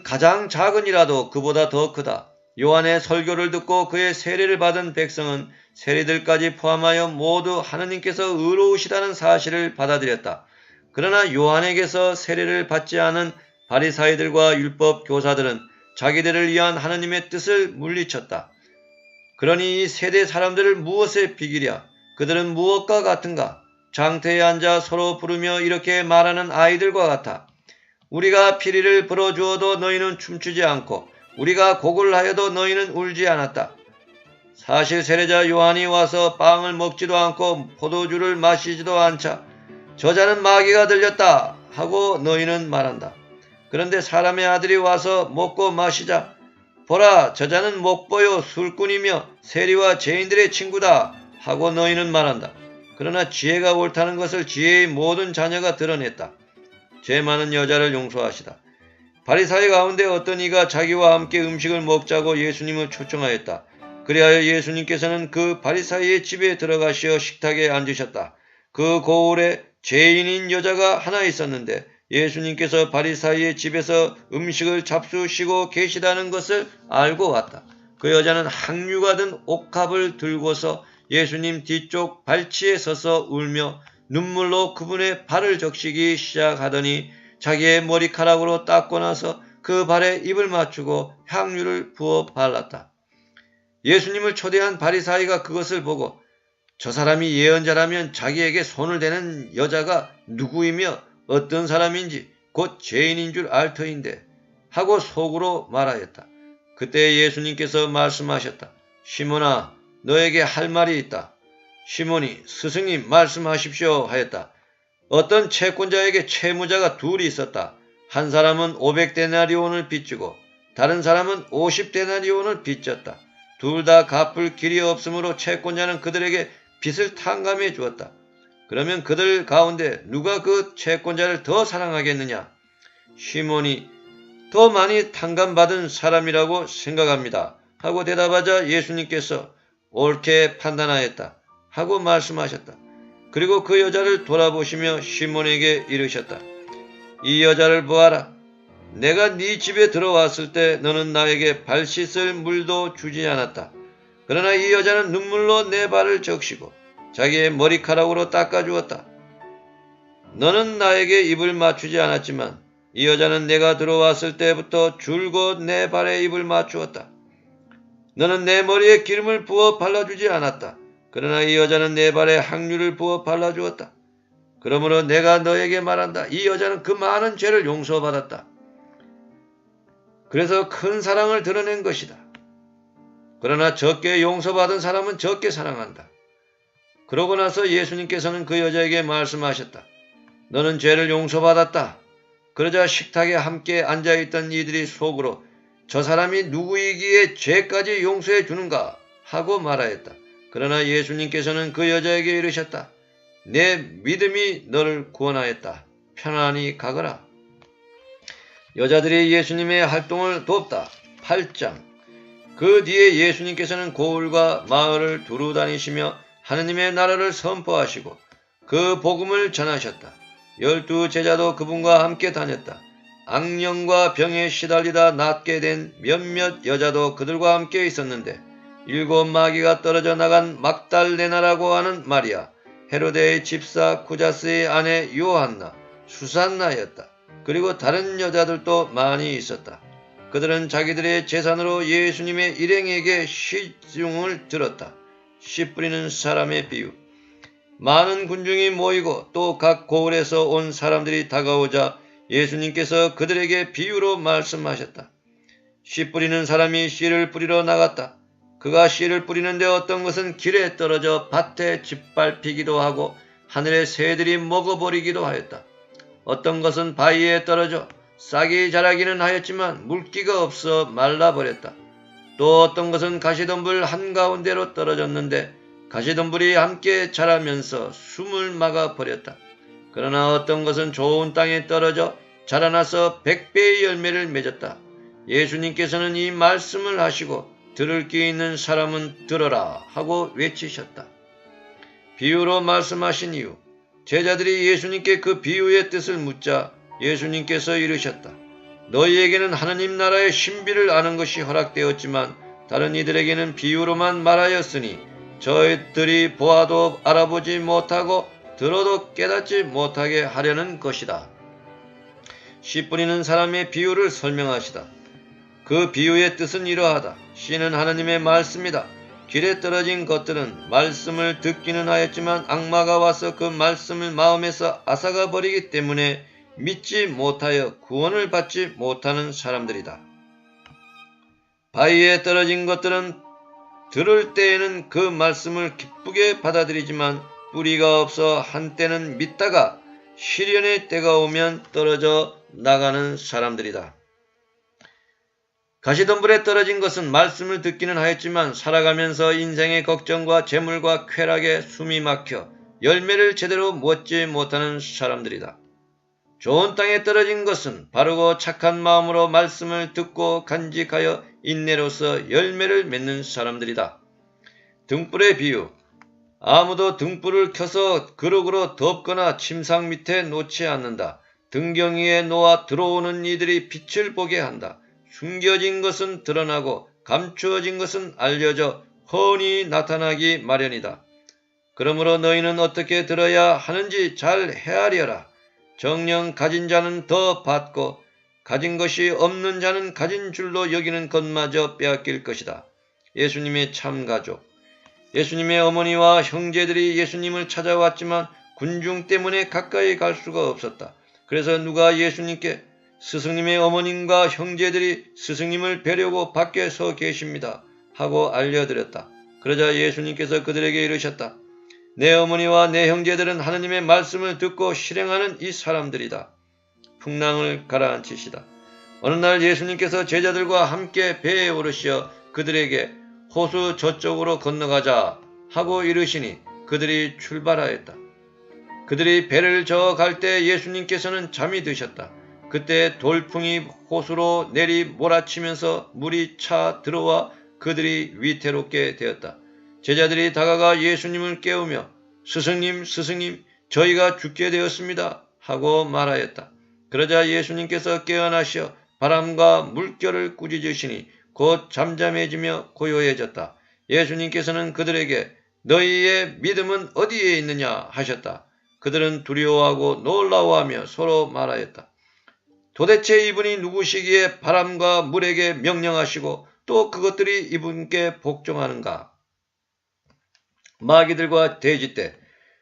가장 작은이라도 그보다 더 크다. 요한의 설교를 듣고 그의 세례를 받은 백성은 세리들까지 포함하여 모두 하느님께서 의로우시다는 사실을 받아들였다. 그러나 요한에게서 세례를 받지 않은 바리사이들과 율법 교사들은 자기들을 위한 하느님의 뜻을 물리쳤다. 그러니 이 세대 사람들을 무엇에 비기랴? 그들은 무엇과 같은가? 장터에 앉아 서로 부르며 이렇게 말하는 아이들과 같아. 우리가 피리를 불어주어도 너희는 춤추지 않고 우리가 곡을 하여도 너희는 울지 않았다. 사실 세례자 요한이 와서 빵을 먹지도 않고 포도주를 마시지도 않자 저자는 마귀가 들렸다 하고 너희는 말한다. 그런데 사람의 아들이 와서 먹고 마시자 보라 저자는 목보요 술꾼이며 세리와 죄인들의 친구다 하고 너희는 말한다. 그러나 지혜가 옳다는 것을 지혜의 모든 자녀가 드러냈다. 죄 많은 여자를 용서하시다. 바리사이 가운데 어떤 이가 자기와 함께 음식을 먹자고 예수님을 초청하였다. 그리하여 예수님께서는 그 바리사이의 집에 들어가시어 식탁에 앉으셨다. 그 고을에 죄인인 여자가 하나 있었는데 예수님께서 바리사이의 집에서 음식을 잡수시고 계시다는 것을 알고 왔다. 그 여자는 항류가 든 옥합을 들고서 예수님 뒤쪽 발치에 서서 울며 눈물로 그분의 발을 적시기 시작하더니 자기의 머리카락으로 닦고 나서 그 발에 입을 맞추고 향유를 부어 발랐다. 예수님을 초대한 바리사이가 그것을 보고 저 사람이 예언자라면 자기에게 손을 대는 여자가 누구이며 어떤 사람인지 곧 죄인인 줄 알 터인데 하고 속으로 말하였다. 그때 예수님께서 말씀하셨다. 시몬아 너에게 할 말이 있다. 시몬이 스승님 말씀하십시오 하였다. 어떤 채권자에게 채무자가 둘이 있었다. 한 사람은 500데나리온을 빚지고 다른 사람은 50데나리온을 빚졌다. 둘 다 갚을 길이 없으므로 채권자는 그들에게 빚을 탕감해 주었다. 그러면 그들 가운데 누가 그 채권자를 더 사랑하겠느냐? 시몬이 더 많이 탕감받은 사람이라고 생각합니다. 하고 대답하자 예수님께서 옳게 판단하였다. 하고 말씀하셨다. 그리고 그 여자를 돌아보시며 시몬에게 이르셨다. 이 여자를 보아라. 내가 네 집에 들어왔을 때 너는 나에게 발 씻을 물도 주지 않았다. 그러나 이 여자는 눈물로 내 발을 적시고 자기의 머리카락으로 닦아주었다. 너는 나에게 입을 맞추지 않았지만 이 여자는 내가 들어왔을 때부터 줄곧 내 발에 입을 맞추었다. 너는 내 머리에 기름을 부어 발라주지 않았다. 그러나 이 여자는 내 발에 향유를 부어 발라주었다. 그러므로 내가 너에게 말한다. 이 여자는 그 많은 죄를 용서받았다. 그래서 큰 사랑을 드러낸 것이다. 그러나 적게 용서받은 사람은 적게 사랑한다. 그러고 나서 예수님께서는 그 여자에게 말씀하셨다. 너는 죄를 용서받았다. 그러자 식탁에 함께 앉아있던 이들이 속으로 저 사람이 누구이기에 죄까지 용서해 주는가 하고 말하였다. 그러나 예수님께서는 그 여자에게 이르셨다. 내 믿음이 너를 구원하였다. 편안히 가거라. 여자들이 예수님의 활동을 돕다. 8장. 그 뒤에 예수님께서는 고을과 마을을 두루 다니시며 하느님의 나라를 선포하시고 그 복음을 전하셨다. 12 제자도 그분과 함께 다녔다. 악령과 병에 시달리다 낫게 된 몇몇 여자도 그들과 함께 있었는데 7 마귀가 떨어져 나간 막달레나라고 하는 마리아, 헤로데의 집사 쿠자스의 아내 요한나, 수산나였다. 그리고 다른 여자들도 많이 있었다. 그들은 자기들의 재산으로 예수님의 일행에게 시중을 들었다. 씨 뿌리는 사람의 비유. 많은 군중이 모이고 또 각 고을에서 온 사람들이 다가오자 예수님께서 그들에게 비유로 말씀하셨다. 씨 뿌리는 사람이 씨를 뿌리러 나갔다. 그가 씨를 뿌리는데 어떤 것은 길에 떨어져 밭에 짓밟히기도 하고 하늘의 새들이 먹어버리기도 하였다. 어떤 것은 바위에 떨어져 싹이 자라기는 하였지만 물기가 없어 말라버렸다. 또 어떤 것은 가시덤불 한가운데로 떨어졌는데 가시덤불이 함께 자라면서 숨을 막아버렸다. 그러나 어떤 것은 좋은 땅에 떨어져 자라나서 100배의 열매를 맺었다. 예수님께서는 이 말씀을 하시고 들을 귀 있는 사람은 들어라 하고 외치셨다. 비유로 말씀하신 이유. 제자들이 예수님께 그 비유의 뜻을 묻자 예수님께서 이르셨다. 너희에게는 하느님 나라의 신비를 아는 것이 허락되었지만 다른 이들에게는 비유로만 말하였으니 저희들이 보아도 알아보지 못하고 들어도 깨닫지 못하게 하려는 것이다. 씨 뿌리는 사람의 비유를 설명하시다. 그 비유의 뜻은 이러하다. 씨는 하느님의 말씀이다. 길에 떨어진 것들은 말씀을 듣기는 하였지만 악마가 와서 그 말씀을 마음에서 앗아가 버리기 때문에 믿지 못하여 구원을 받지 못하는 사람들이다. 바위에 떨어진 것들은 들을 때에는 그 말씀을 기쁘게 받아들이지만 뿌리가 없어 한때는 믿다가 시련의 때가 오면 떨어져 나가는 사람들이다. 가시덤불에 떨어진 것은 말씀을 듣기는 하였지만 살아가면서 인생의 걱정과 재물과 쾌락에 숨이 막혀 열매를 제대로 맺지 못하는 사람들이다. 좋은 땅에 떨어진 것은 바르고 착한 마음으로 말씀을 듣고 간직하여 인내로서 열매를 맺는 사람들이다. 등불의 비유. 아무도 등불을 켜서 그릇으로 덮거나 침상 밑에 놓지 않는다. 등경 위에 놓아 들어오는 이들이 빛을 보게 한다. 숨겨진 것은 드러나고 감추어진 것은 알려져 훤히 나타나기 마련이다. 그러므로 너희는 어떻게 들어야 하는지 잘 헤아려라. 정녕 가진 자는 더 받고 가진 것이 없는 자는 가진 줄로 여기는 것마저 빼앗길 것이다. 예수님의 참가족. 예수님의 어머니와 형제들이 예수님을 찾아왔지만 군중 때문에 가까이 갈 수가 없었다. 그래서 누가 예수님께 스승님의 어머님과 형제들이 스승님을 뵈려고 밖에 서 계십니다 하고 알려드렸다. 그러자 예수님께서 그들에게 이르셨다. 내 어머니와 내 형제들은 하느님의 말씀을 듣고 실행하는 이 사람들이다. 풍랑을 가라앉히시다. 어느 날 예수님께서 제자들과 함께 배에 오르시어 그들에게 호수 저쪽으로 건너가자 하고 이르시니 그들이 출발하였다. 그들이 배를 저어 갈 때 예수님께서는 잠이 드셨다. 그때 돌풍이 호수로 내리 몰아치면서 물이 차 들어와 그들이 위태롭게 되었다. 제자들이 다가가 예수님을 깨우며 스승님, 스승님, 저희가 죽게 되었습니다 하고 말하였다. 그러자 예수님께서 깨어나시어 바람과 물결을 꾸짖으시니 곧 잠잠해지며 고요해졌다. 예수님께서는 그들에게 너희의 믿음은 어디에 있느냐 하셨다. 그들은 두려워하고 놀라워하며 서로 말하였다. 도대체 이분이 누구시기에 바람과 물에게 명령하시고 또 그것들이 이분께 복종하는가? 마귀들과 대지 때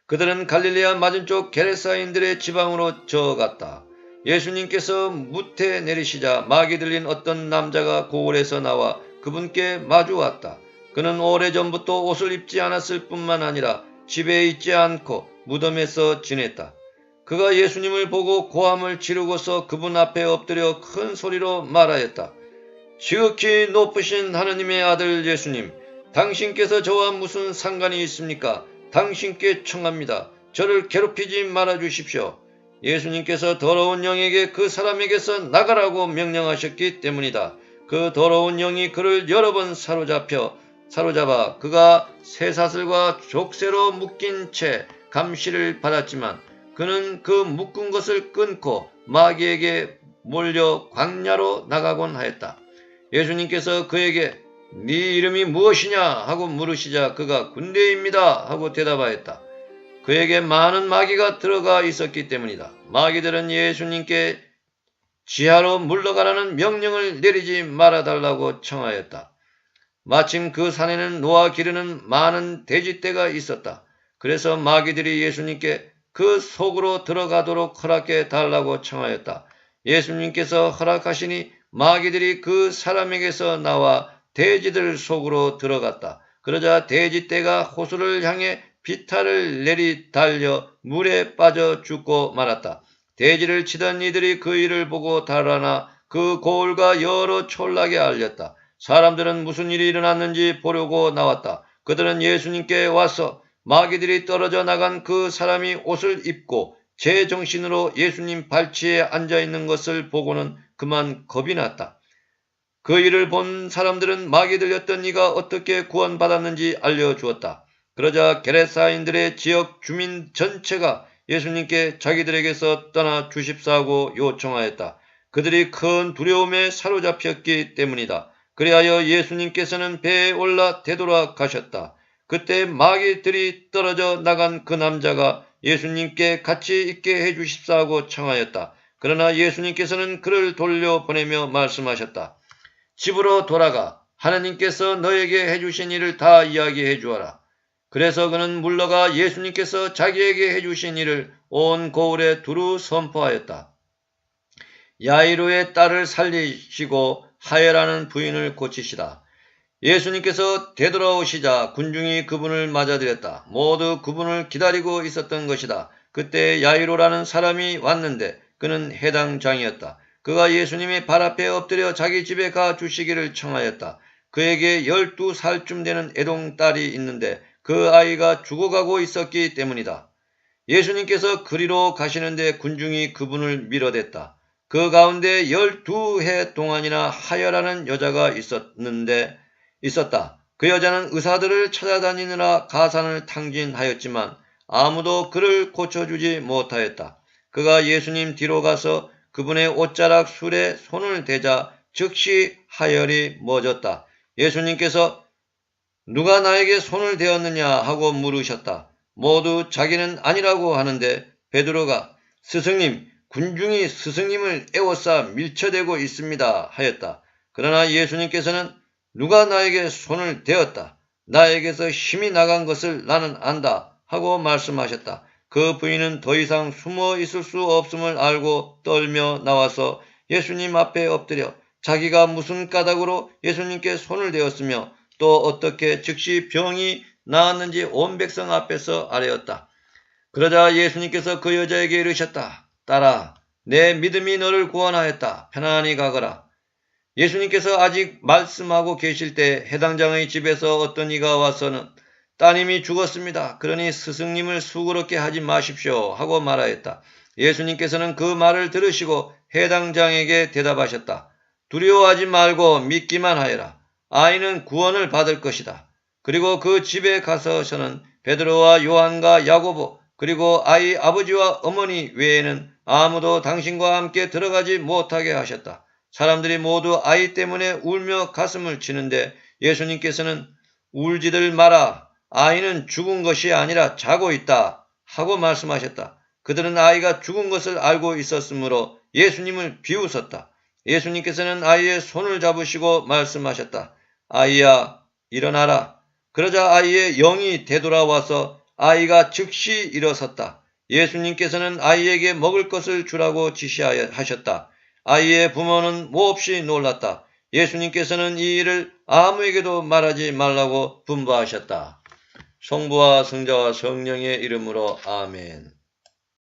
그들은 갈릴레아 맞은쪽 게레사인들의 지방으로 저어갔다. 예수님께서 무태 내리시자 마귀 들린 어떤 남자가 고을에서 나와 그분께 마주 왔다. 그는 오래전부터 옷을 입지 않았을 뿐만 아니라 집에 있지 않고 무덤에서 지냈다. 그가 예수님을 보고 고함을 지르고서 그분 앞에 엎드려 큰 소리로 말하였다. 지극히 높으신 하느님의 아들 예수님, 당신께서 저와 무슨 상관이 있습니까? 당신께 청합니다. 저를 괴롭히지 말아 주십시오. 예수님께서 더러운 영에게 그 사람에게서 나가라고 명령하셨기 때문이다. 그 더러운 영이 그를 여러 번 사로잡아 그가 쇠사슬과 족쇄로 묶인 채 감시를 받았지만 그는 그 묶은 것을 끊고 마귀에게 몰려 광야로 나가곤 하였다. 예수님께서 그에게 네 이름이 무엇이냐 하고 물으시자 그가 군대입니다 하고 대답하였다. 그에게 많은 마귀가 들어가 있었기 때문이다. 마귀들은 예수님께 지하로 물러가라는 명령을 내리지 말아달라고 청하였다. 마침 그 산에는 노아 기르는 많은 돼지떼가 있었다. 그래서 마귀들이 예수님께 그 속으로 들어가도록 허락해 달라고 청하였다. 예수님께서 허락하시니 마귀들이 그 사람에게서 나와 돼지들 속으로 들어갔다. 그러자 돼지떼가 호수를 향해 비탈을 내리달려 물에 빠져 죽고 말았다. 돼지를 치던 이들이 그 일을 보고 달아나 그 고을과 여러 촌락에 알렸다. 사람들은 무슨 일이 일어났는지 보려고 나왔다. 그들은 예수님께 와서 마귀들이 떨어져 나간 그 사람이 옷을 입고 제정신으로 예수님 발치에 앉아있는 것을 보고는 그만 겁이 났다. 그 일을 본 사람들은 마귀 들렸던 이가 어떻게 구원받았는지 알려주었다. 그러자 게레사인들의 지역 주민 전체가 예수님께 자기들에게서 떠나 주십사고 요청하였다. 그들이 큰 두려움에 사로잡혔기 때문이다. 그리하여 예수님께서는 배에 올라 되돌아가셨다. 그때 마귀들이 떨어져 나간 그 남자가 예수님께 같이 있게 해주십사고 청하였다. 그러나 예수님께서는 그를 돌려보내며 말씀하셨다. 집으로 돌아가 하나님께서 너에게 해주신 일을 다 이야기해 주어라. 그래서 그는 물러가 예수님께서 자기에게 해주신 일을 온 고을에 두루 선포하였다. 야이로의 딸을 살리시고 하여라는 부인을 고치시다. 예수님께서 되돌아오시자 군중이 그분을 맞아들였다. 모두 그분을 기다리고 있었던 것이다. 그때 야이로라는 사람이 왔는데 그는 해당장이었다. 그가 예수님의 발 앞에 엎드려 자기 집에 가 주시기를 청하였다. 그에게 12살쯤 되는 애동딸이 있는데 그 아이가 죽어가고 있었기 때문이다. 예수님께서 그리로 가시는데 군중이 그분을 밀어댔다. 그 가운데 12해 동안이나 하여라는 여자가 있었다. 그 여자는 의사들을 찾아다니느라 가산을 탕진하였지만 아무도 그를 고쳐주지 못하였다. 그가 예수님 뒤로 가서 그분의 옷자락 술에 손을 대자 즉시 하혈이 멎었다. 예수님께서 누가 나에게 손을 대었느냐 하고 물으셨다. 모두 자기는 아니라고 하는데 베드로가 스승님, 군중이 스승님을 에워싸 밀쳐대고 있습니다 하였다. 그러나 예수님께서는 누가 나에게 손을 대었다. 나에게서 힘이 나간 것을 나는 안다 하고 말씀하셨다. 그 부인은 더 이상 숨어 있을 수 없음을 알고 떨며 나와서 예수님 앞에 엎드려 자기가 무슨 까닭으로 예수님께 손을 대었으며 또 어떻게 즉시 병이 나았는지 온 백성 앞에서 아뢰었다. 그러자 예수님께서 그 여자에게 이르셨다. 딸아, 내 믿음이 너를 구원하였다. 편안히 가거라. 예수님께서 아직 말씀하고 계실 때 해당장의 집에서 어떤 이가 와서는 따님이 죽었습니다. 그러니 스승님을 수고롭게 하지 마십시오 하고 말하였다. 예수님께서는 그 말을 들으시고 해당장에게 대답하셨다. 두려워하지 말고 믿기만 하여라. 아이는 구원을 받을 것이다. 그리고 그 집에 가서서는 베드로와 요한과 야고보 그리고 아이 아버지와 어머니 외에는 아무도 당신과 함께 들어가지 못하게 하셨다. 사람들이 모두 아이 때문에 울며 가슴을 치는데 예수님께서는 울지들 마라. 아이는 죽은 것이 아니라 자고 있다 하고 말씀하셨다. 그들은 아이가 죽은 것을 알고 있었으므로 예수님을 비웃었다. 예수님께서는 아이의 손을 잡으시고 말씀하셨다. 아이야, 일어나라. 그러자 아이의 영이 되돌아와서 아이가 즉시 일어섰다. 예수님께서는 아이에게 먹을 것을 주라고 지시하셨다. 아이의 부모는 몹시 놀랐다. 예수님께서는 이 일을 아무에게도 말하지 말라고 분부하셨다. 성부와 성자와 성령의 이름으로 아멘.